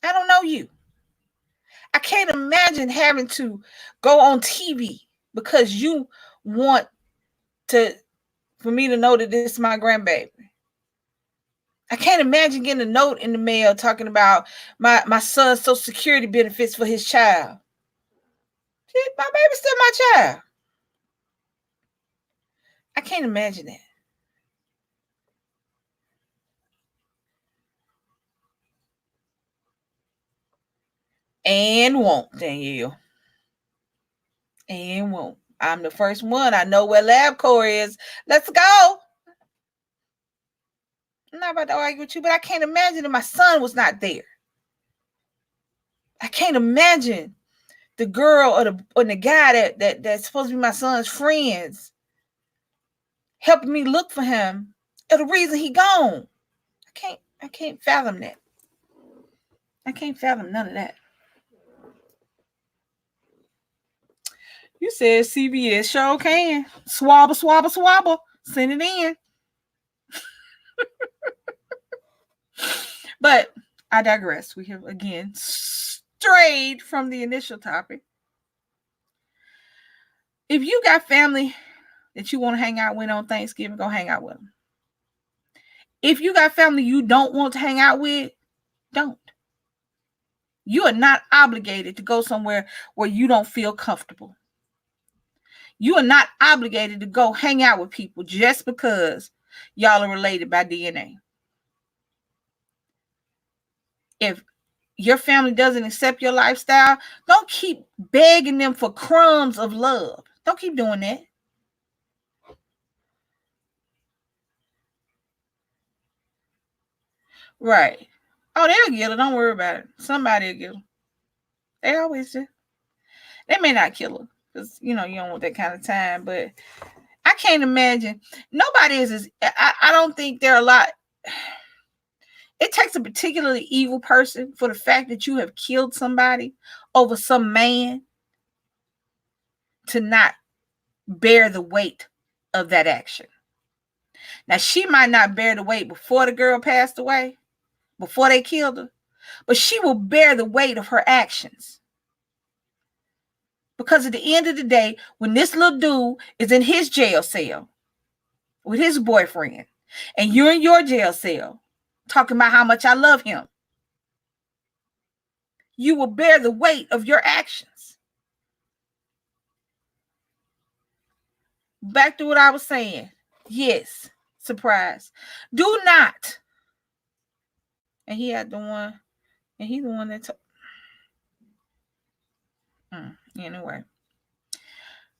I don't know you. I can't imagine having to go on TV because you want for me to know that this is my grandbaby. I can't imagine getting a note in the mail talking about my son's Social Security benefits for his child. Shit, my baby's still my child. I can't imagine that. And won't, Danielle. And won't. I'm the first one. I know where LabCorp is. Let's go. I'm not about to argue with you, but I can't imagine if my son was not there. I can't imagine the girl or the guy that's supposed to be my son's friends helping me look for him, or the reason he gone. I can't fathom that. I can't fathom none of that. You said CBS sure can. Swabber, swabber, swabber. Send it in. But I digress. We have again strayed from the initial topic. If you got family that you want to hang out with on Thanksgiving, go hang out with them. If you got family you don't want to hang out with, don't. You are not obligated to go somewhere where you don't feel comfortable. You are not obligated to go hang out with people just because y'all are related by DNA. If your family doesn't accept your lifestyle, don't keep begging them for crumbs of love. Don't keep doing that. Right. Oh, they'll get her. Don't worry about it. Somebody will get her. They always do. They may not kill her because, you don't want that kind of time. But I can't imagine. Nobody is I don't think there are a lot. It takes a particularly evil person for the fact that you have killed somebody over some man to not bear the weight of that action. Now, she might not bear the weight before the girl passed away, before they killed her, but she will bear the weight of her actions. Because at the end of the day, when this little dude is in his jail cell with his boyfriend, and you're in your jail cell talking about how much I love him, you will bear the weight of your actions. Back to what I was saying. Yes, surprise. Do not. And he had the one, and he's the one that took. Anyway.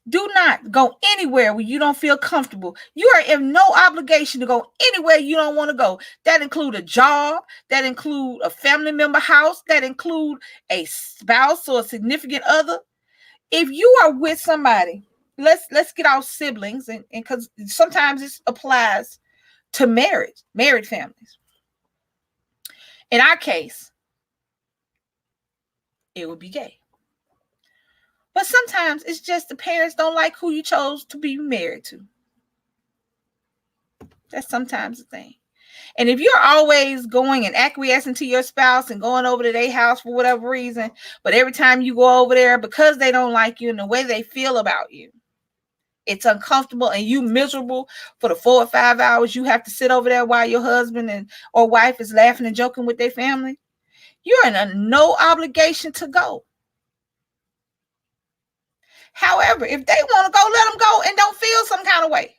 Do not go anywhere where you don't feel comfortable. You are in no obligation to go anywhere you don't want to go. That include a job, that include a family member house, that include a spouse or a significant other. If you are with somebody, let's get our siblings, and because sometimes this applies to married families. In our case, it would be gay. But sometimes it's just the parents don't like who you chose to be married to. That's sometimes the thing. And if you're always going and acquiescing to your spouse and going over to their house for whatever reason, but every time you go over there because they don't like you and the way they feel about you, it's uncomfortable and you miserable for the 4 or 5 hours you have to sit over there while your husband or wife is laughing and joking with their family, you're in no obligation to go. However, if they want to go, let them go and don't feel some kind of way.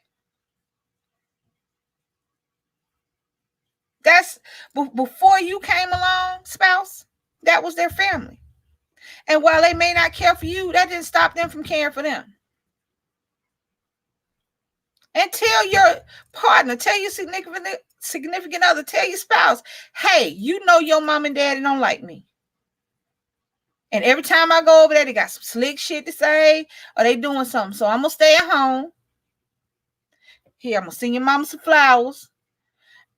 That's before you came along, spouse, that was their family. And while they may not care for you, that didn't stop them from caring for them. And tell your partner, tell your significant other, tell your spouse, hey, you know your mom and daddy don't like me. And every time I go over there, they got some slick shit to say, or they doing something. So I'm going to stay at home. Here, I'm going to send your mama some flowers.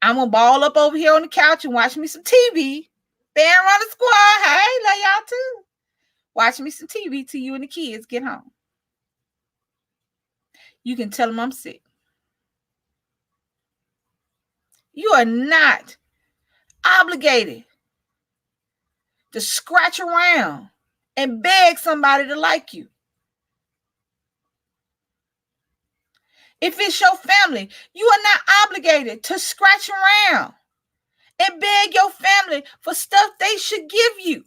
I'm going to ball up over here on the couch and watch me some TV. Band Runner Squad. Hey, love y'all too. Watch me some TV till you and the kids get home. You can tell them I'm sick. You are not obligated to scratch around and beg somebody to like you. If it's your family, you are not obligated to scratch around and beg your family for stuff they should give you.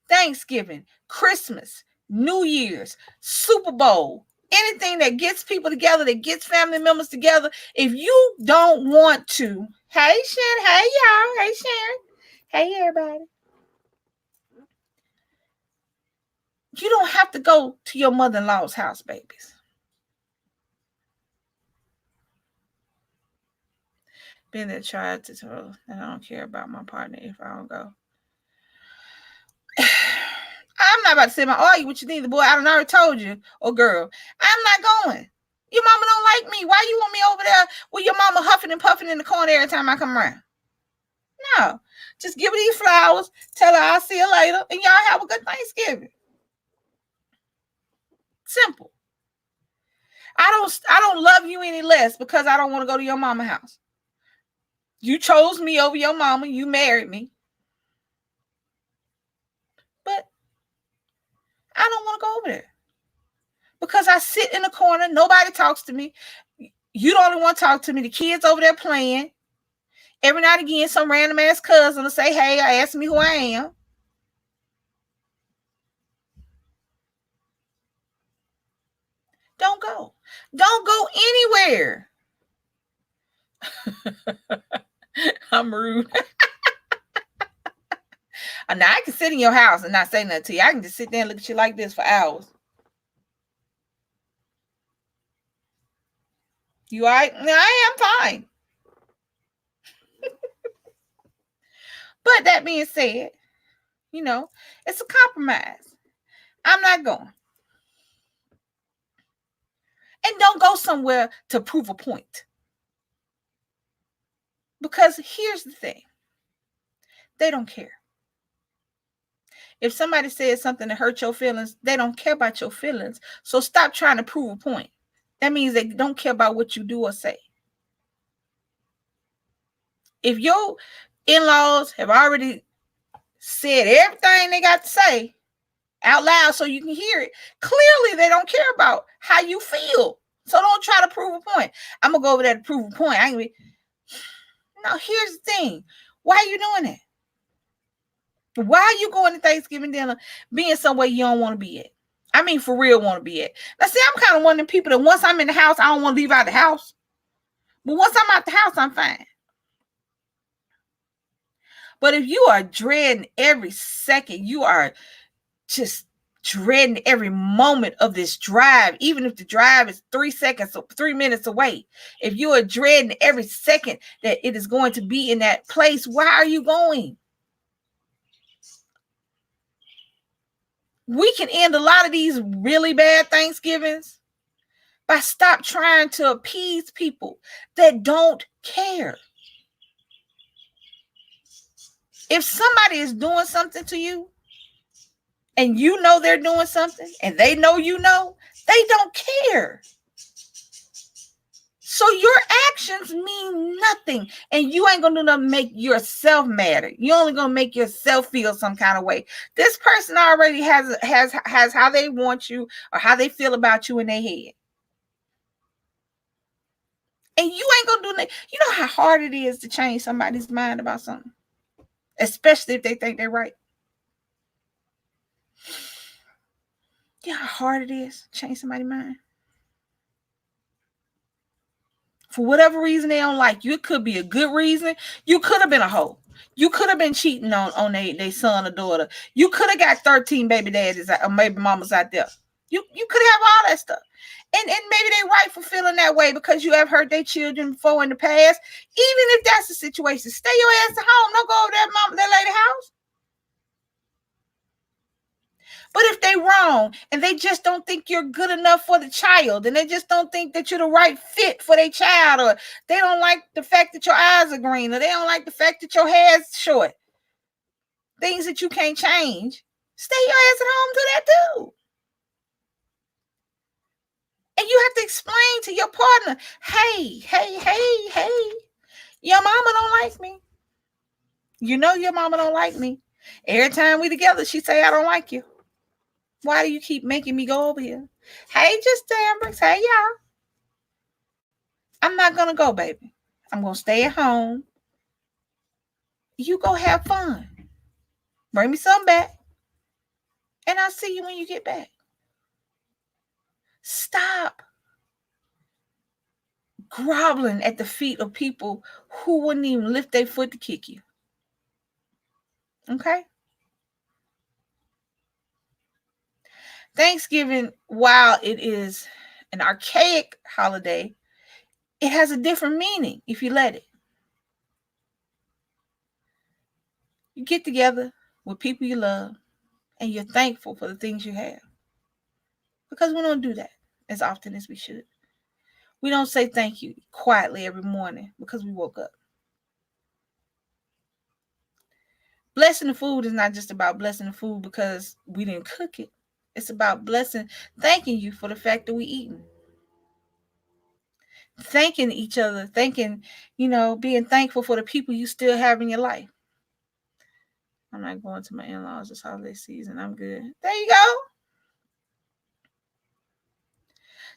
Thanksgiving, Christmas, New Year's, Super Bowl, anything that gets people together, that gets family members together. If you don't want to, hey Sharon, hey y'all, hey Sharon, hey everybody. You don't have to go to your mother-in-law's house, babies. Been there, tried to tell, and I don't care about my partner if I don't go. I'm not about to sit and argue with you neither, boy. I already told you, or girl, I'm not going. Your mama don't like me. Why you want me over there with your mama huffing and puffing in the corner every time I come around? No, just give her these flowers, tell her I'll see you later, and y'all have a good Thanksgiving. Simple. I don't love you any less because I don't want to go to your mama's house. You chose me over your mama. You married me. But I don't want to go over there because I sit in the corner. Nobody talks to me. You don't want to talk to me. The kids over there playing. Every now and again, some random ass cousin will say, hey, ask me who I am. Don't go. Don't go anywhere. I'm rude. Now, I can sit in your house and not say nothing to you. I can just sit there and look at you like this for hours. You all right? No, I am fine. But that being said, it's a compromise. I'm not going. And don't go somewhere to prove a point. Because here's the thing. They don't care. If somebody says something that hurt your feelings, they don't care about your feelings. So stop trying to prove a point. That means they don't care about what you do or say. If your in-laws have already said everything they got to say out loud so you can hear it, clearly they don't care about how you feel. So don't try to prove a point. I'm going to go over there to prove a point. No, here's the thing. Why are you doing that? Why are you going to Thanksgiving dinner being somewhere you don't want to be at? I mean, for real want to be at. Now, see, I'm kind of one of them people that once I'm in the house, I don't want to leave out the house. But once I'm out the house, I'm fine. But if you are dreading every second, you are just dreading every moment of this drive, even if the drive is 3 minutes away. If you are dreading every second that it is going to be in that place, why are you going? We can end a lot of these really bad Thanksgivings by stop trying to appease people that don't care. If somebody is doing something to you and you know they're doing something and they know you know, they don't care. So your actions mean nothing, and you ain't gonna do nothing to make yourself matter. You only gonna make yourself feel some kind of way. This person already has how they want you or how they feel about you in their head. And you ain't gonna do nothing. You know how hard it is to change somebody's mind about something, especially if they think they're right. You know how hard it is to change somebody's mind. For whatever reason they don't like you. It could be a good reason. You could have been a hoe. You could have been cheating on their son or daughter. You could have got 13 baby daddies or baby mamas out there. You could have all that stuff. And maybe they right for feeling that way because you have hurt their children before in the past. Even if that's the situation, stay your ass at home. Don't go over that lady's house. But if they wrong and they just don't think you're good enough for the child, and they just don't think that you're the right fit for their child, or they don't like the fact that your eyes are green, or they don't like the fact that your hair's short, things that you can't change, stay your ass at home to that too. And you have to explain to your partner, hey, your mama don't like me. You know your mama don't like me. Every time we together, she say I don't like you. Why do you keep making me go over here? Hey, just Ambrose. Hey, y'all. I'm not going to go, baby. I'm going to stay at home. You go have fun. Bring me some back. And I'll see you when you get back. Stop groveling at the feet of people who wouldn't even lift their foot to kick you. Okay? Thanksgiving, while it is an archaic holiday, it has a different meaning if you let it. You get together with people you love and you're thankful for the things you have. Because we don't do that as often as we should. We don't say thank you quietly every morning because we woke up. Blessing the food is not just about blessing the food because we didn't cook it. It's about thanking you for the fact that we eating. Thanking each other, being thankful for the people you still have in your life. I'm not going to my in-laws this holiday season. I'm good. There you go.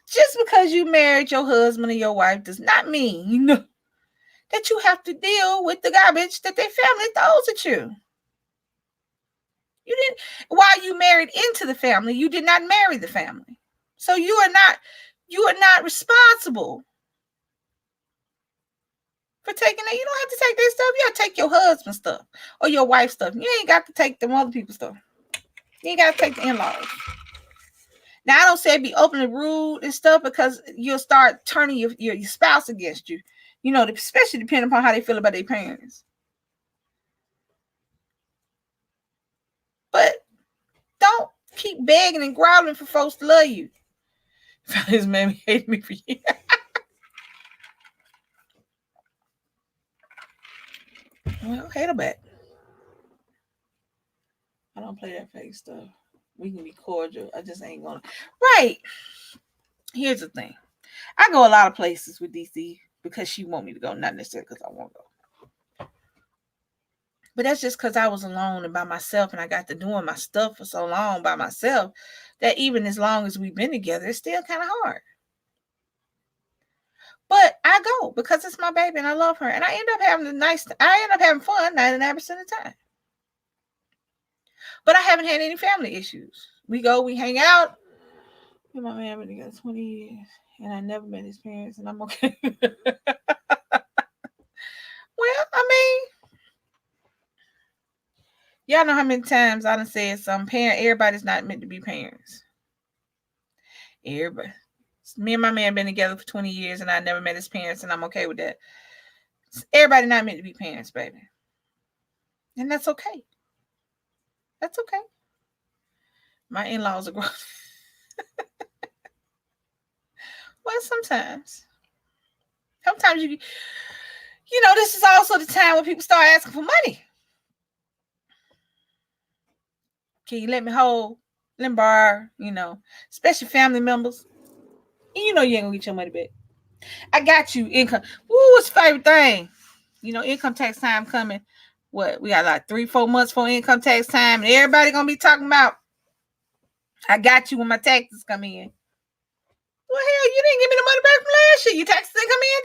Just because you married your husband or your wife does not mean that you have to deal with the garbage that their family throws at you. You didn't, while you married into the family, you did not marry the family. So you are not responsible for taking that. You don't have to take their stuff. You have to take your husband's stuff or your wife's stuff. You ain't got to take them other people's stuff. You ain't got to take the in-laws. Now, I don't say be openly rude and stuff because you'll start turning your spouse against you. Especially depending upon how they feel about their parents. But don't keep begging and growling for folks to love you. This man hate me for you. Well, hate her back. I don't play that fake stuff. We can be cordial. I just ain't gonna. Right. Here's the thing. I go a lot of places with DC because she want me to go, not necessarily because I want to go. But that's just because I was alone and by myself, and I got to doing my stuff for so long by myself that even as long as we've been together, it's still kind of hard. But I go because it's my baby and I love her, and I end up having fun 99% of the time. But I haven't had any family issues. We go, we hang out. Me and my man been together 20 years, and I never met his parents, and I'm okay. Well, I mean, Y'all know how many times I done said everybody's not meant to be parents. Everybody. Me and my man been together for 20 years and I never met his parents, and I'm okay with that. Everybody not meant to be parents, baby. And that's okay. That's okay. My in-laws are grown. Well, sometimes this is also the time when people start asking for money. Can you let me hold? Let me borrow, especially family members. And you ain't gonna get your money back. I got you income. Woo, what's your favorite thing? Income tax time coming. What? We got like 3-4 months for income tax time, and everybody gonna be talking about, I got you when my taxes come in. Well, hell, you didn't give me the money back from last year. Your taxes didn't come in.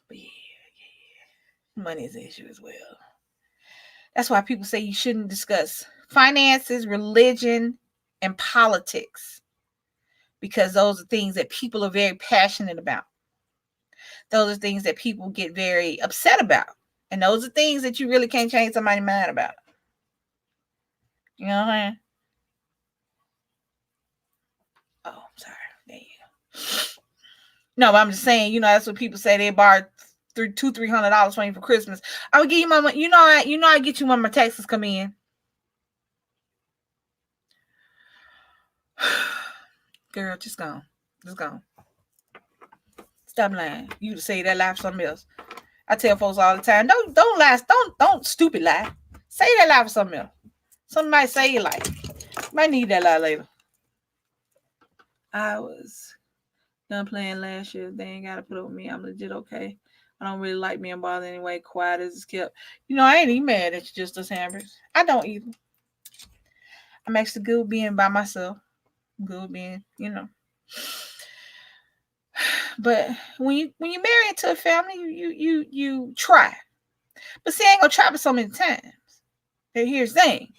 But yeah. Money is an issue as well. That's why people say you shouldn't discuss finances, religion, and politics, because those are things that people are very passionate about. Those are things that people get very upset about. And those are things that you really can't change somebody's mind about. You know what I'm saying? Oh, I'm sorry. There you go. No, but I'm just saying, that's what people say. They borrowed $200-$300 from you for Christmas. I would give you my money. I get you when my taxes come in. Girl, just gone. Just gone. Stop lying. You to say that lie for something else. I tell folks all the time, don't lie. Don't stupid lie. Say that lie for something else. Somebody might say you like. Might need that lie later. I was done playing last year. They ain't gotta put up with me. I'm legit okay. I don't really like being bothered anyway. Quiet as it's kept. I ain't even mad at you, just us hammers. I don't either. I'm actually good being by myself. Good being, But when you marry into a family, you try. But see, I ain't gonna try but so many times. And here's the thing.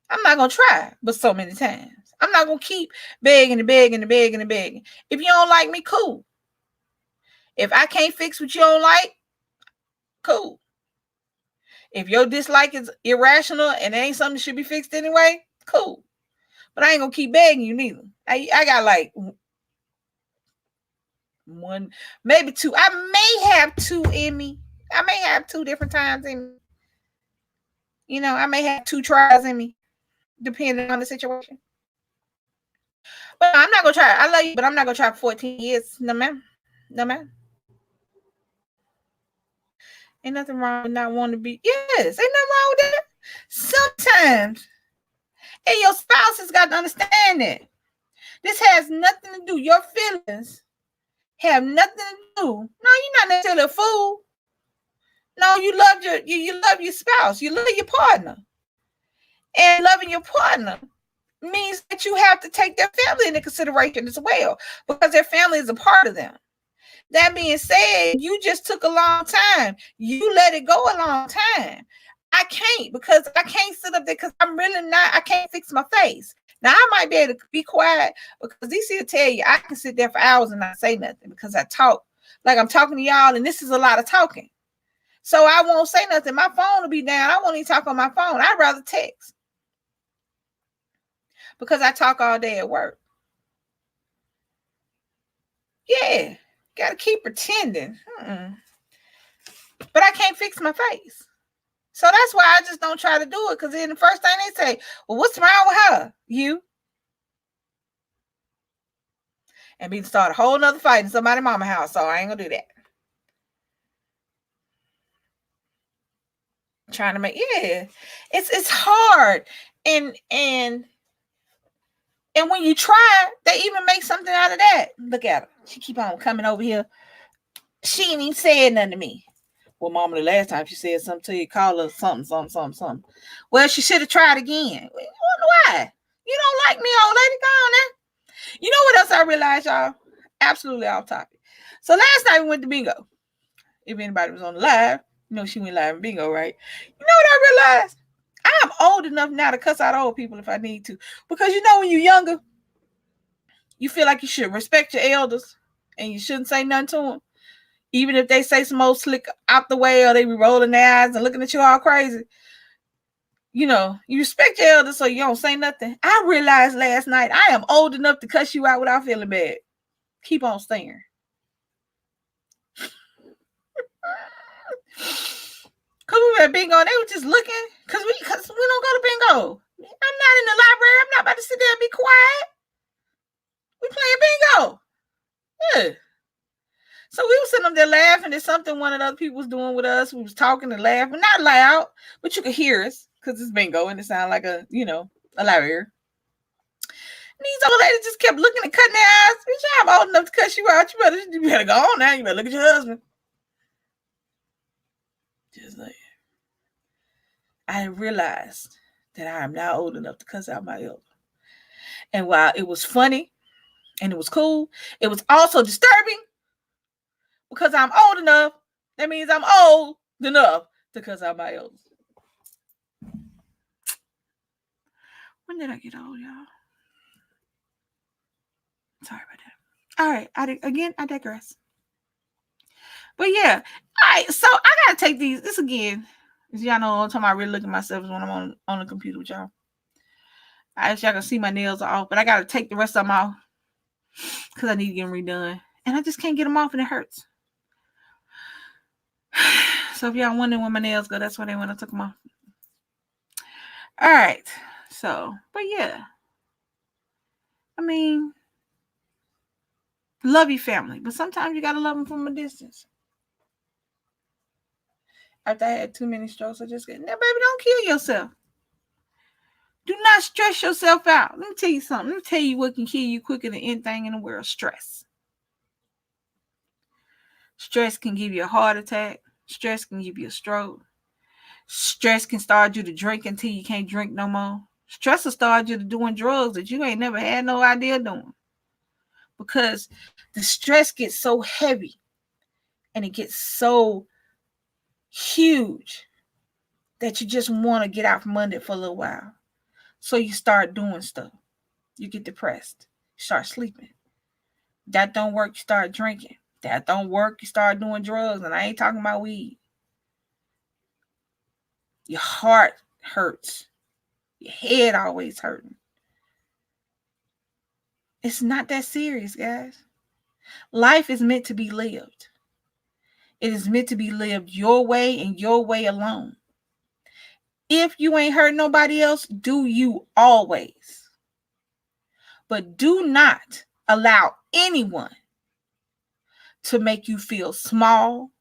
I'm not gonna try but so many times. I'm not gonna keep begging and begging and begging and begging. If you don't like me, cool. If I can't fix what you don't like, cool. If your dislike is irrational and it ain't something that should be fixed anyway, cool. But I ain't gonna keep begging you neither. I got like one, maybe two. I may have two in me. I may have two different times in me. I may have two tries in me, depending on the situation. But I'm not gonna try. I love you, but I'm not gonna try for 14 years. No, ma'am. No, ma'am. Ain't nothing wrong with not wanting to be. Yes, ain't nothing wrong with that. Sometimes, and your spouse has got to understand that. This has nothing to do. Your feelings have nothing to do. No, you're not necessarily a fool. No, you love your spouse. You love your partner. And loving your partner means that you have to take their family into consideration as well, because their family is a part of them. That being said, you just took a long time. You let it go a long time. I can't, because I can't sit up there because I can't fix my face. Now, I might be able to be quiet because DC will tell you I can sit there for hours and not say nothing because I talk like I'm talking to y'all, and this is a lot of talking. So I won't say nothing. My phone will be down. I won't even talk on my phone. I'd rather text because I talk all day at work. Yeah, got to keep pretending. But I can't fix my face. So that's why I just don't try to do it, because then the first thing they say, well, what's wrong with her? You. And we start a whole nother fight in somebody's mama house, so I ain't gonna do that. Trying to make, it's hard. And when you try, they even make something out of that. Look at her. She keep on coming over here. She ain't even said nothing to me. Well, mama, the last time she said something to you, call her something. Well, she should have tried again. Why? You don't like me, old lady? Go on there. You know what else I realized, y'all? Absolutely off topic. So last night we went to bingo. If anybody was on the live, she went live in bingo, right? You know what I realized? I'm old enough now to cuss out old people if I need to. Because when you're younger, you feel like you should respect your elders and you shouldn't say nothing to them. Even if they say some old slick out the way or they be rolling their eyes and looking at you all crazy, you know, you respect your elders so you don't say nothing. I realized last night I am old enough to cuss you out without feeling bad. Keep on staring. Cause we were at bingo and they were just looking. Cause we don't go to bingo. I'm not in the library. I'm not about to sit there and be quiet. We playing bingo. Yeah. So we were sitting up there laughing at something one of the other people was doing with us. We was talking and laughing, not loud, but you could hear us because it's bingo and it sounded like a library. And these old ladies just kept looking and cutting their eyes. Bitch, I'm old enough to cuss you out. You better go on now. You better look at your husband. Just like I realized that I am now old enough to cuss out my elder. And while it was funny and it was cool, it was also disturbing because I'm old enough. That means I'm old enough to cuss out my elders. When did I get old, y'all? Sorry about that. All right, I digress. But yeah, so I gotta take this again. As y'all know, I'm talking about really looking at myself when I'm on the computer with y'all. As y'all can see, my nails are off, but I gotta take the rest of them off because I need to get them redone, and I just can't get them off, and it hurts. So if y'all wondering where my nails go, that's why they went. I took them off. All right. So, but yeah, I mean, love your family, but sometimes you gotta love them from a distance. After I had too many strokes, I just get, now, baby, don't kill yourself. Do not stress yourself out. Let me tell you something. Let me tell you what can kill you quicker than anything in the world. Stress. Stress can give you a heart attack. Stress can give you a stroke. Stress can start you to drink until you can't drink no more. Stress will start you to doing drugs that you ain't never had no idea doing. Because the stress gets so heavy and it gets so huge that you just want to get out from under it for a little while. So you start doing stuff. You get depressed. You start sleeping. That don't work, you start drinking. That don't work, you start doing drugs. And I ain't talking about weed. Your heart hurts. Your head always hurting. It's not that serious, guys. Life is meant to be lived. It is meant to be lived your way and your way alone. If you ain't hurt nobody else, do you always. But do not allow anyone to make you feel small,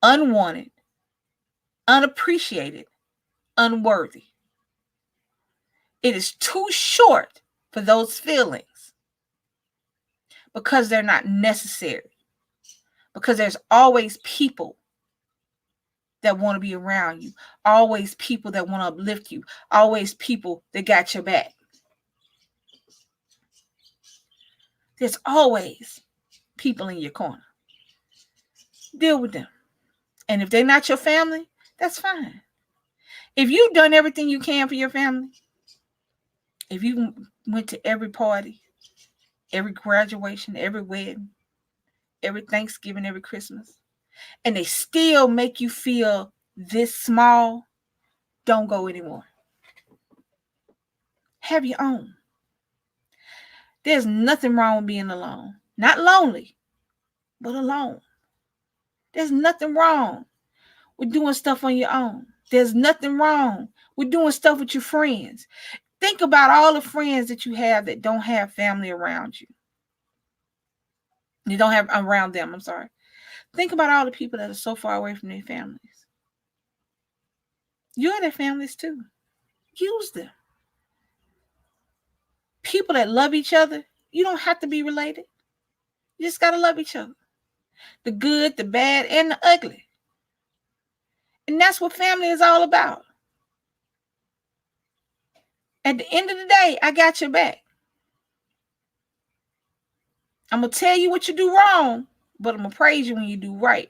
unwanted, unappreciated, unworthy. It is too short for those feelings because they're not necessary. Because there's always people that want to be around you. Always people that want to uplift you. Always people that got your back. There's always people in your corner. Deal with them. And if they're not your family, that's fine. If you've done everything you can for your family, if you went to every party, every graduation, every wedding, every Thanksgiving, every Christmas, and they still make you feel this small, don't go anymore. Have your own. There's nothing wrong with being alone. Not lonely, but alone. There's nothing wrong with doing stuff on your own. There's nothing wrong with doing stuff with your friends. Think about all the friends that you have that don't have family around you. You don't have around them, I'm sorry. Think about all the people that are so far away from their families. You have their families too. Use them. People that love each other, you don't have to be related. You just got to love each other. The good, the bad, and the ugly. And that's what family is all about. At the end of the day, I got your back. I'm going to tell you what you do wrong, but I'm going to praise you when you do right.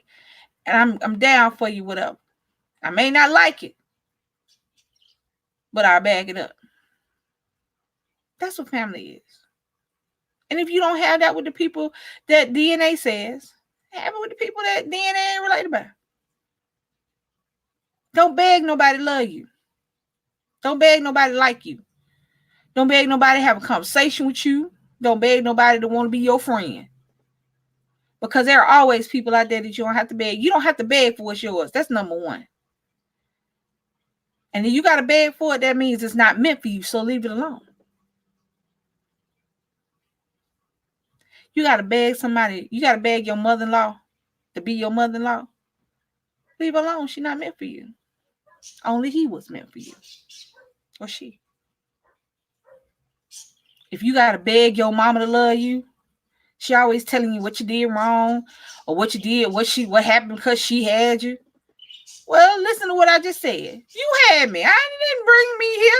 And I'm down for you, whatever. I may not like it, but I'll back it up. That's what family is. And if you don't have that with the people that DNA says, Have it with the people that DNA ain't related about. Don't beg nobody to love you. Don't beg nobody to like you. Don't beg nobody to have a conversation with you. Don't beg nobody to want to be your friend. Because there are always people out there that you don't have to beg. You don't have to beg for what's yours. That's number one. And if you got to beg for it, that means it's not meant for you. So leave it alone. You got to beg somebody. You got to beg your mother-in-law to be your mother-in-law. Leave her alone. She's not meant for you. Only he was meant for you. Or she. If you got to beg your mama to love you, she always telling you what you did wrong or what you did, what happened because she had you. Well, listen to what I just said. You had me. I didn't bring me here.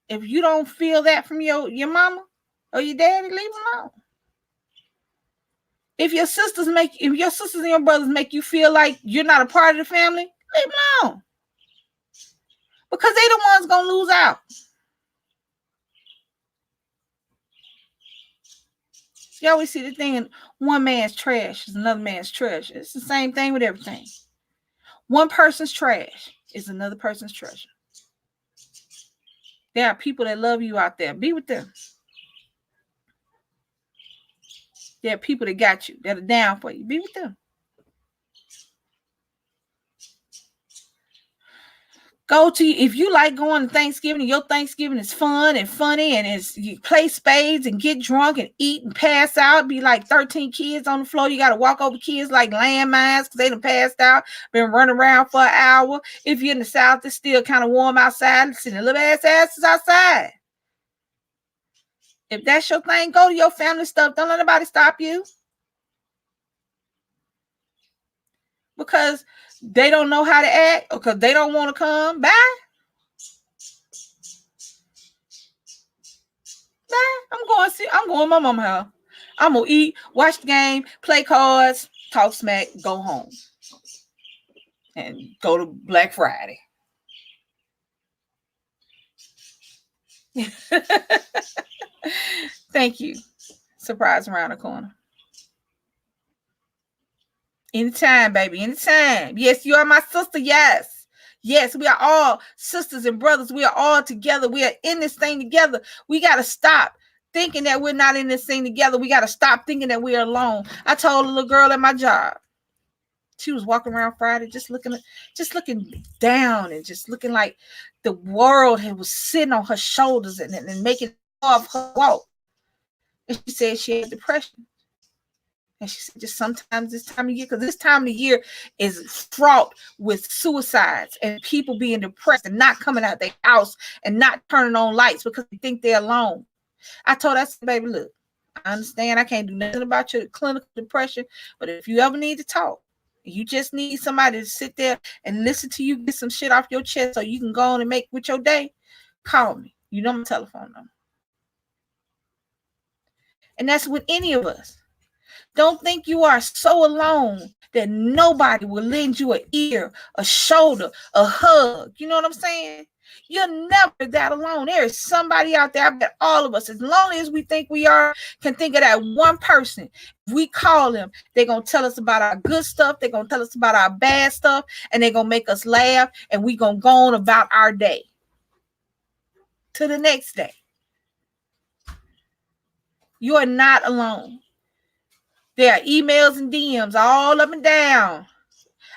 If you don't feel that from your mama or your daddy, leave them alone. If your sisters and your brothers make you feel like you're not a part of the family, leave them alone. Because they the ones gonna lose out. You always see the thing, one man's trash is another man's treasure. It's the same thing with everything. One person's trash is another person's treasure. There are people that love you out there. Be with them. There are people that got you, that are down for you. Be with them. If you like going to Thanksgiving and your Thanksgiving is fun and funny and you play spades and get drunk and eat and pass out, be like 13 kids on the floor. You got to walk over kids like landmines because they done passed out, been running around for an hour. If you're in the South, it's still kind of warm outside. Sitting little asses outside. If that's your thing, go to your family stuff. Don't let nobody stop you. Because they don't know how to act or because they don't want to come. Bye. I'm going to my mama's house. I'm going to eat, watch the game, play cards, talk smack, go home. And go to Black Friday. Thank you. Surprise around the corner. Anytime, baby. Anytime. Yes, you are my sister. Yes. Yes, we are all sisters and brothers. We are all together. We are in this thing together. We got to stop thinking that we're not in this thing together. We got to stop thinking that we're alone. I told a little girl at my job. She was walking around Friday just looking down and just looking like the world was sitting on her shoulders and making off her walk. And she said she had depression. And she said, just sometimes this time of year, because this time of the year is fraught with suicides and people being depressed and not coming out their house and not turning on lights because they think they're alone. I told her, I said, baby, look, I understand I can't do nothing about your clinical depression, but if you ever need to talk, you just need somebody to sit there and listen to you, get some shit off your chest so you can go on and make with your day, call me. You know my telephone number. And that's with any of us. Don't think you are so alone that nobody will lend you an ear, a shoulder, a hug. You know what I'm saying? You're never that alone. There is somebody out there. I bet all of us, as lonely as we think we are, can think of that one person. If we call them, they're going to tell us about our good stuff. They're going to tell us about our bad stuff. And they're going to make us laugh. And we're going to go on about our day to the next day. You are not alone. There are emails and DMs all up and down.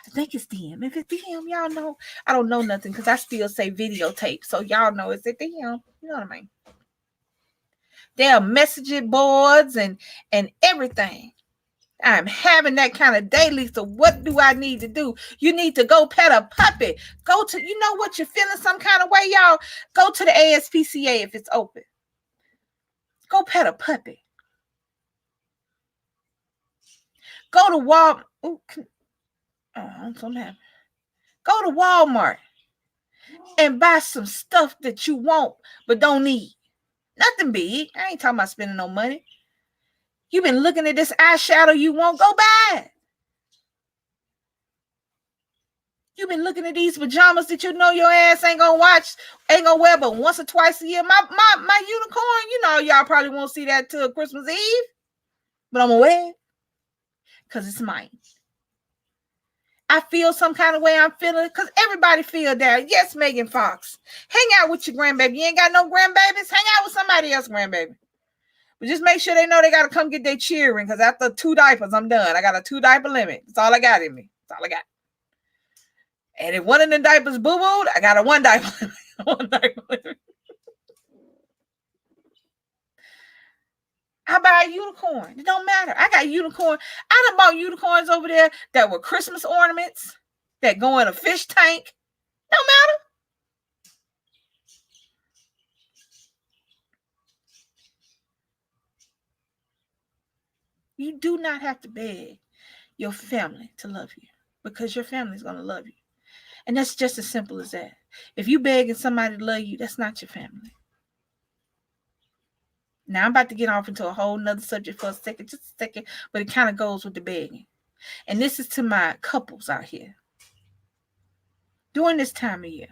I think it's DM. If it's DM, y'all know. I don't know nothing because I still say videotape. So y'all know it's a DM. You know what I mean? There are messaging boards and everything. I'm having that kind of day, Lisa. What do I need to do? You need to go pet a puppy. Go to, you know what, you're feeling some kind of way, y'all. Go to the ASPCA if it's open. Go pet a puppy. Go to Walmart. I'm so happy. Go to Walmart and buy some stuff that you want but don't need. Nothing big. I ain't talking about spending no money. You've been looking at this eyeshadow you want, go buy it. You've been looking at these pajamas that you know your ass ain't gonna wear but once or twice a year. My unicorn, you know y'all probably won't see that till Christmas Eve, but I'm gonna wear it. because it's mine. I feel some kind of way I'm feeling because everybody feel that. Yes, Megan Fox. Hang out with your grandbaby. You ain't got no grandbabies? Hang out with somebody else, grandbaby. But just make sure they know they got to come get their cheering because after 2 diapers, I'm done. I got a 2 diaper limit. That's all I got in me. That's all I got. And if one of them diapers boo-booed, I got a 1 diaper limit. 1 diaper limit. I buy a unicorn. It don't matter. I got unicorn. I done bought unicorns over there that were Christmas ornaments that go in a fish tank. Don't matter. You do not have to beg your family to love you because your family is going to love you. And that's just as simple as that. If you begging somebody to love you, that's not your family. Now, I'm about to get off into a whole nother subject for a second, just a second, but it kind of goes with the begging. And this is to my couples out here. During this time of year,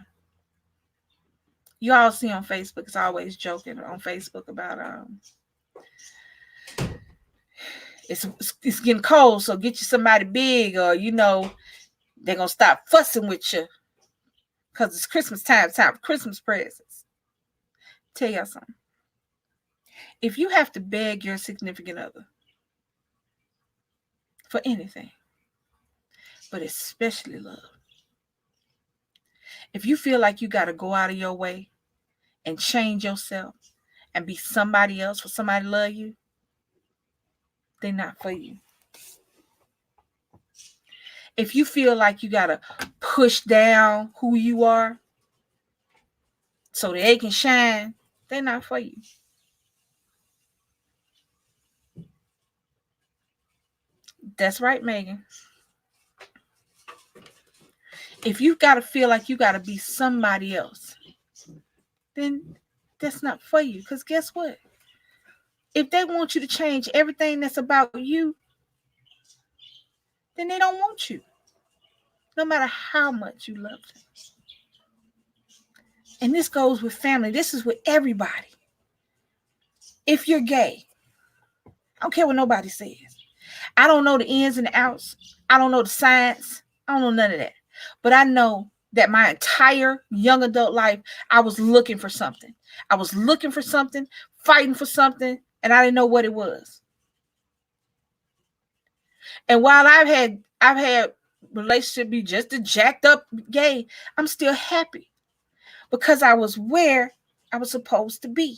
you all see on Facebook, it's always joking on Facebook about it's getting cold, so get you somebody big, or they're gonna stop fussing with you because it's Christmas time for Christmas presents. Tell y'all something. If you have to beg your significant other for anything, but especially love, if you feel like you got to go out of your way and change yourself and be somebody else for somebody to love you, they're not for you. If you feel like you got to push down who you are so that they can shine, they're not for you. That's right, Megan. If you got to feel like you got to be somebody else, then that's not for you. Because guess what? If they want you to change everything that's about you, then they don't want you. No matter how much you love them. And this goes with family. This is with everybody. If you're gay, I don't care what nobody says. I don't know the ins and the outs. I don't know the science. I don't know none of that. But I know that my entire young adult life, I was looking for something. I was looking for something, fighting for something, and I didn't know what it was. And while I've had relationship be just a jacked up gay, I'm still happy because I was where I was supposed to be.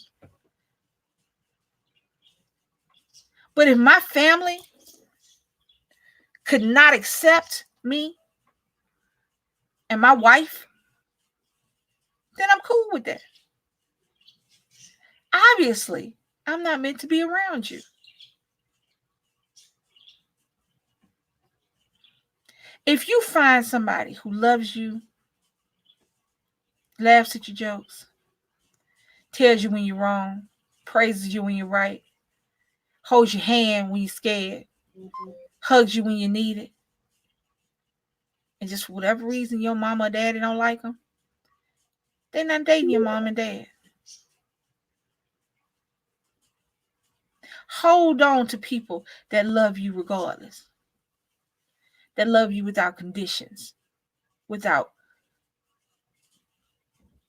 But if my family could not accept me and my wife, then I'm cool with that. Obviously, I'm not meant to be around you. If you find somebody who loves you, laughs at your jokes, tells you when you're wrong, praises you when you're right, holds your hand when you're scared, hugs you when you need it, and just for whatever reason your mama or daddy don't like them, they're not dating your mom and dad. Hold on to people that love you regardless, that love you without conditions, without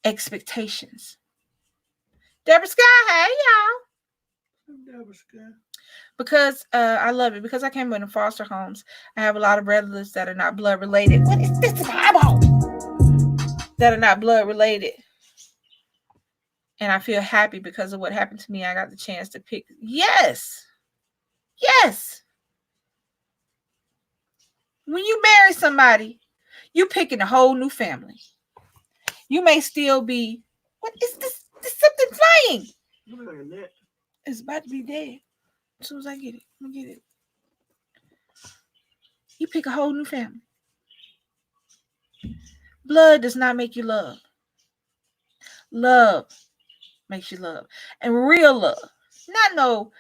expectations. Deborah Sky, hey y'all. Deborah Sky. Because I love it. Because I came in foster homes, I have a lot of relatives that are not blood related. What is this Bible? That are not blood related. And I feel happy because of what happened to me. I got the chance to pick. Yes. Yes. When you marry somebody, you picking a whole new family. You may still be, what is this? There's something flying. You look like a net. It's about to be dead. As soon as I get it, I'm gonna get it. You pick a whole new family. Blood does not make you love. Love makes you love. And real love. Not no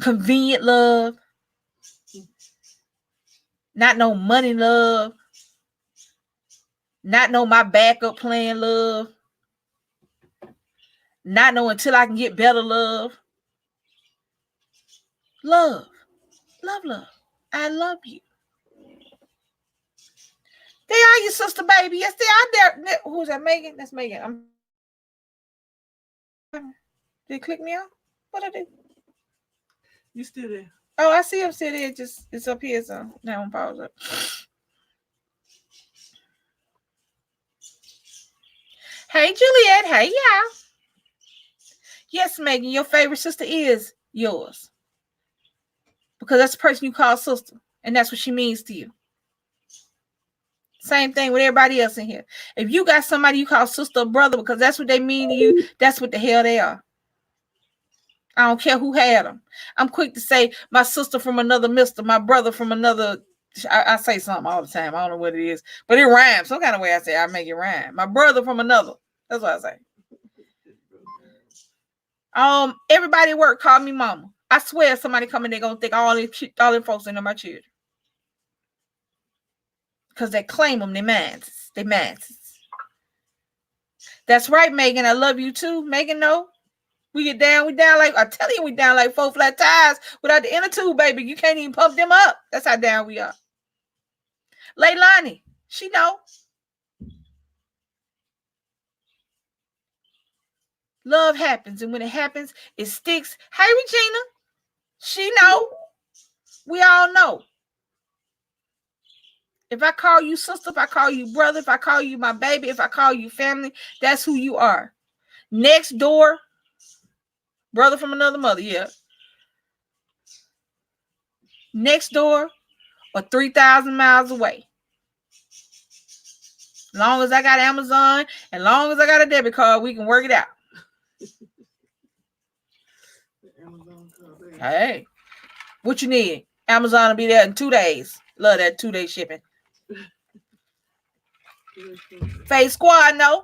convenient love. Not no money love. Not no my backup plan love. Not no until I can get better love. Love. Love, love. I love you. They are your sister, baby. Yes, they are there. Who's that, Megan? That's Megan. Did it click me out? What I do? You still there? Oh, I see him sit there. Just it's up here, so now I'm pause up. Hey, Juliet. Hey, y'all. Yes, Megan, your favorite sister is yours. Because that's the person you call sister. And that's what she means to you. Same thing with everybody else in here. If you got somebody you call sister or brother because that's what they mean to you, that's what the hell they are. I don't care who had them. I'm quick to say my sister from another mister, my brother from another. I say something all the time. I don't know what it is, but it rhymes. Some kind of way I say I make it rhyme. My brother from another. That's what I say. Everybody at work called me mama. I swear somebody coming, they're gonna think all them folks into my children. Because they claim them, they mans. They mans. That's right, Megan. I love you too. Megan, no. We down like, I tell you, we down like 4 flat tires without the inner tube, baby. You can't even pump them up. That's how down we are. Leilani, she know. Love happens, and when it happens, it sticks. Hey, Regina, she know. We all know. If I call you sister, if I call you brother, if I call you my baby, if I call you family, that's who you are. Next door, brother from another mother, yeah. Next door or 3,000 miles away. As long as I got Amazon, and long as I got a debit card, we can work it out. Hey, what you need? Amazon will be there in 2 days. Love that 2-day shipping. Face Squad, no.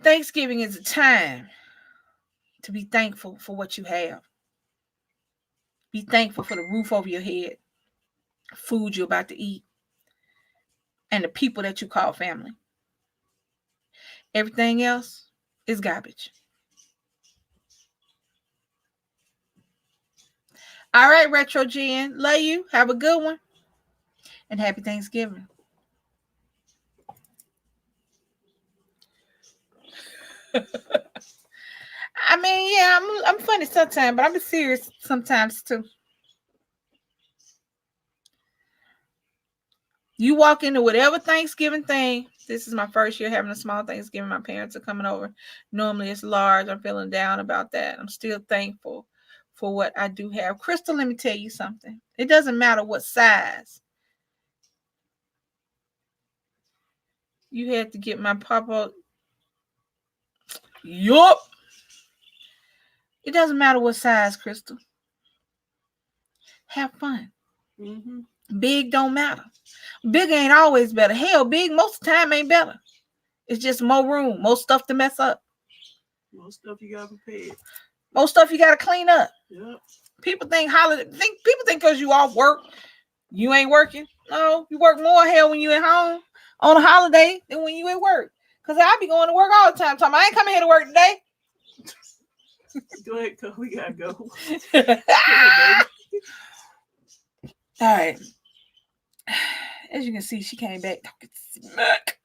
Thanksgiving is a time to be thankful for what you have. Be thankful for the roof over your head, food you're about to eat, and the people that you call family. Everything else is garbage. All right, Retro Jen. Love you. Have a good one. And happy Thanksgiving. I mean, yeah, I'm funny sometimes, but I'm serious sometimes too. You walk into whatever Thanksgiving thing. This is my first year having a small Thanksgiving. My parents are coming over. Normally it's large. I'm feeling down about that. I'm still thankful for what I do have. Crystal, let me tell you something. It doesn't matter what size. You had to get my papa. Yup. It doesn't matter what size, Crystal. Have fun. Mm-hmm. Big don't matter. Big ain't always better. Hell, big most of the time ain't better. It's just more room, more stuff to mess up. More stuff you got prepared. More stuff you got to clean up. Yep. People think because you off work, you ain't working. No, you work more hell when you at home on a holiday than when you at work. Because I be going to work all the time. I ain't coming here to work today. Go ahead, go. We gotta go. All right. As you can see, she came back talking smack.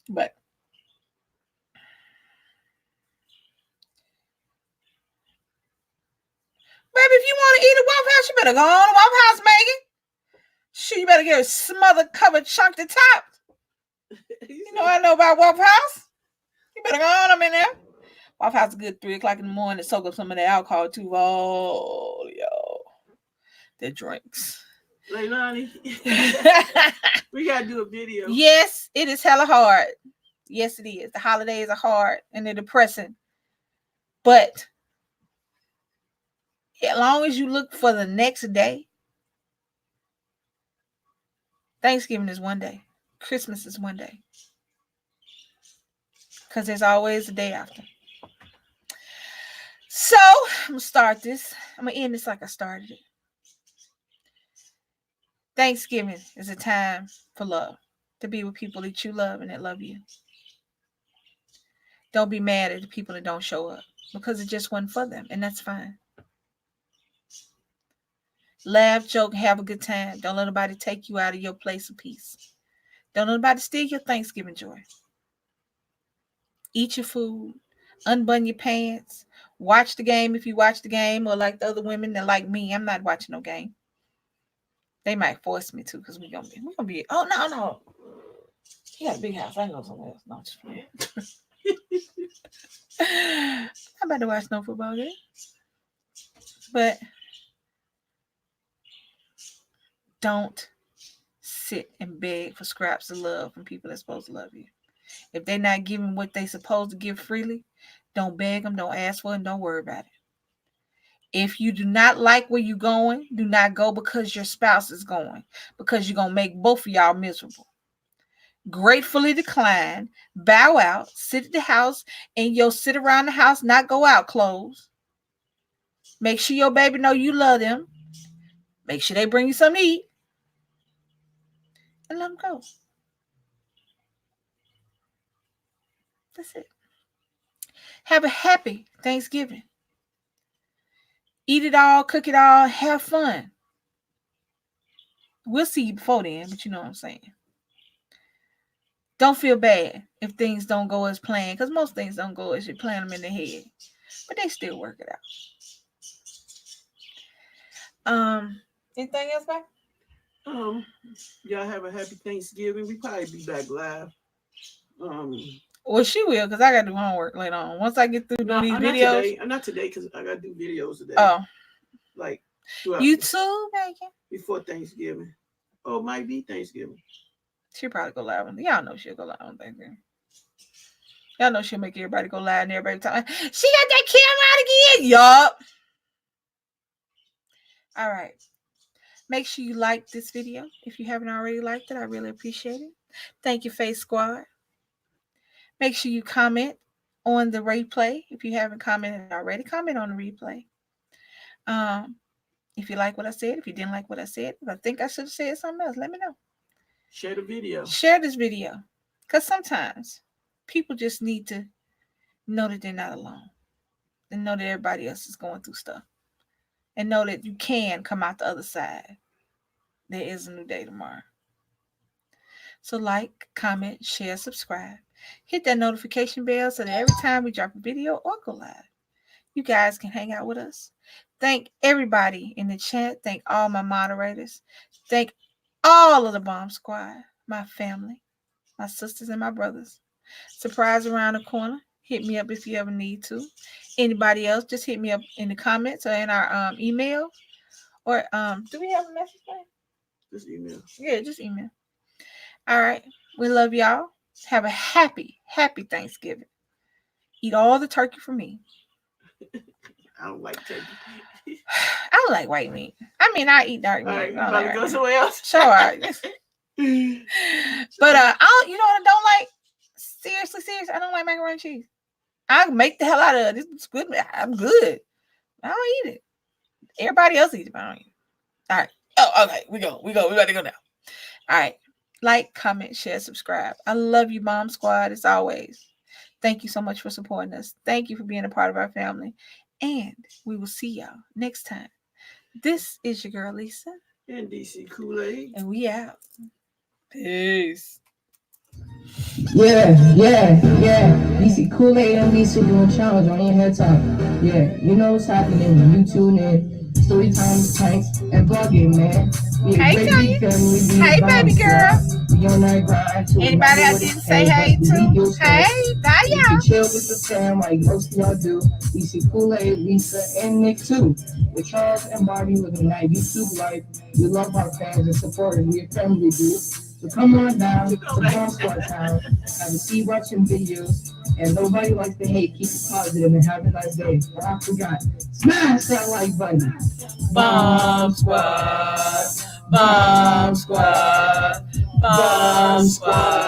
But baby, if you want to eat at Waffle House, you better go on to Waffle House, Megan. Shit, you better get a smothered, covered, chunked the top. You know I know about Waffle House. You better go on them in there. Waffle House is good 3 o'clock in the morning to soak up some of the alcohol too. Oh, yo. The drinks. Leilani, we gotta do a video. Yes, it is hella hard. Yes, it is. The holidays are hard and they're depressing. But as long as you look for the next day, Thanksgiving is one day. Christmas is one day. Because there's always a day after. So, I'm going to start this. I'm going to end this like I started it. Thanksgiving is a time for love. To be with people that you love and that love you. Don't be mad at the people that don't show up because it just wasn't for them, and that's fine. Laugh, joke, have a good time. Don't let nobody take you out of your place of peace. Don't let nobody steal your Thanksgiving joy. Eat your food. Unbutton your pants. Watch the game if you watch the game, or like the other women that like me, I'm not watching no game. They might force me to because we're gonna be. Oh no. He got a big house. I ain't going somewhere else. No, just playing. I'm about to watch no football game. But don't sit and beg for scraps of love from people that's supposed to love you. If they're not giving what they supposed to give freely, don't beg them, don't ask for it, and don't worry about it. If you do not like where you're going, do not go because your spouse is going, because you're going to make both of y'all miserable. Gratefully decline, bow out, sit at the house, and you'll sit around the house, not go out clothes. Make sure your baby know you love them. Make sure they bring you something to eat. And let them go. That's it. Have a happy Thanksgiving. Eat it all, cook it all, have fun. We'll see you before then, but you know what I'm saying. Don't feel bad if things don't go as planned, because most things don't go as you plan them in the head. But they still work it out. Anything else, back? Y'all have a happy Thanksgiving. We probably be back live. Well, she will, because I got to do homework later on. Once I get through doing these videos. I'm not today because I got to do videos today. Oh. Like, you too, Megan? Before Thanksgiving. Oh, it might be Thanksgiving. She'll probably go live on. Y'all know she'll go live on Thanksgiving. Y'all know she'll make everybody go live and everybody talk. She got that camera out again. Yup. All right. Make sure you like this video. If you haven't already liked it, I really appreciate it. Thank you, Face Squad. Make sure you comment on the replay. If you haven't commented already, comment on the replay. If you like what I said, if you didn't like what I said, if I think I should have said something else, let me know. Share the video. Share this video. Because sometimes people just need to know that they're not alone. And know that everybody else is going through stuff. And know that you can come out the other side. There is a new day tomorrow. So like, comment, share, subscribe. Hit that notification bell so that every time we drop a video or go live, you guys can hang out with us. Thank everybody in the chat. Thank all my moderators. Thank all of the Bomb Squad, my family, my sisters and my brothers. Surprise around the corner. Hit me up if you ever need to. Anybody else, just hit me up in the comments or in our email. Or do we have a message plan? Just email. Yeah, just email. All right. We love y'all. Have a happy Thanksgiving. Eat all the turkey for me. I don't like turkey. I don't like white meat. I mean, I eat dark meat. All right, you I about to go somewhere else? Sure. But you know what I don't like? Seriously, I don't like macaroni and cheese. I make the hell out of it. It's good. I'm good. I don't eat it. Everybody else eats it, but I don't eat it. All right. Oh, okay. We got to go now. All right. Like, comment, share, subscribe. I love you, Bomb Squad, as always. Thank you so much for supporting us. Thank you for being a part of our family. And we will see y'all next time. This is your girl, Lisa. And DC Kool-Aid. And we out. Peace. Yeah. DC Kool-Aid and Lisa doing challenge on your head top. Yeah, you know what's happening when you tune in. Story time, tanks, and vlogging, man. Hey, Tony. Hey, baby girl. We on that grind. Anybody I didn't say hey to? Hey, bye, y'all. You can chill with the fam like most of y'all do. DC Kool-Aid, Lisa, and Nick too. With Charles and Bobby living that YouTube life. We love our fans and supporters. We a family, dude. So come on down to Bomb Squad Town. Have a seat watching videos. And nobody likes to hate. Keep it positive and have a nice day. Oh, I forgot. Smash that like button. Bomb Squad. Bomb Squad. Bomb Squad.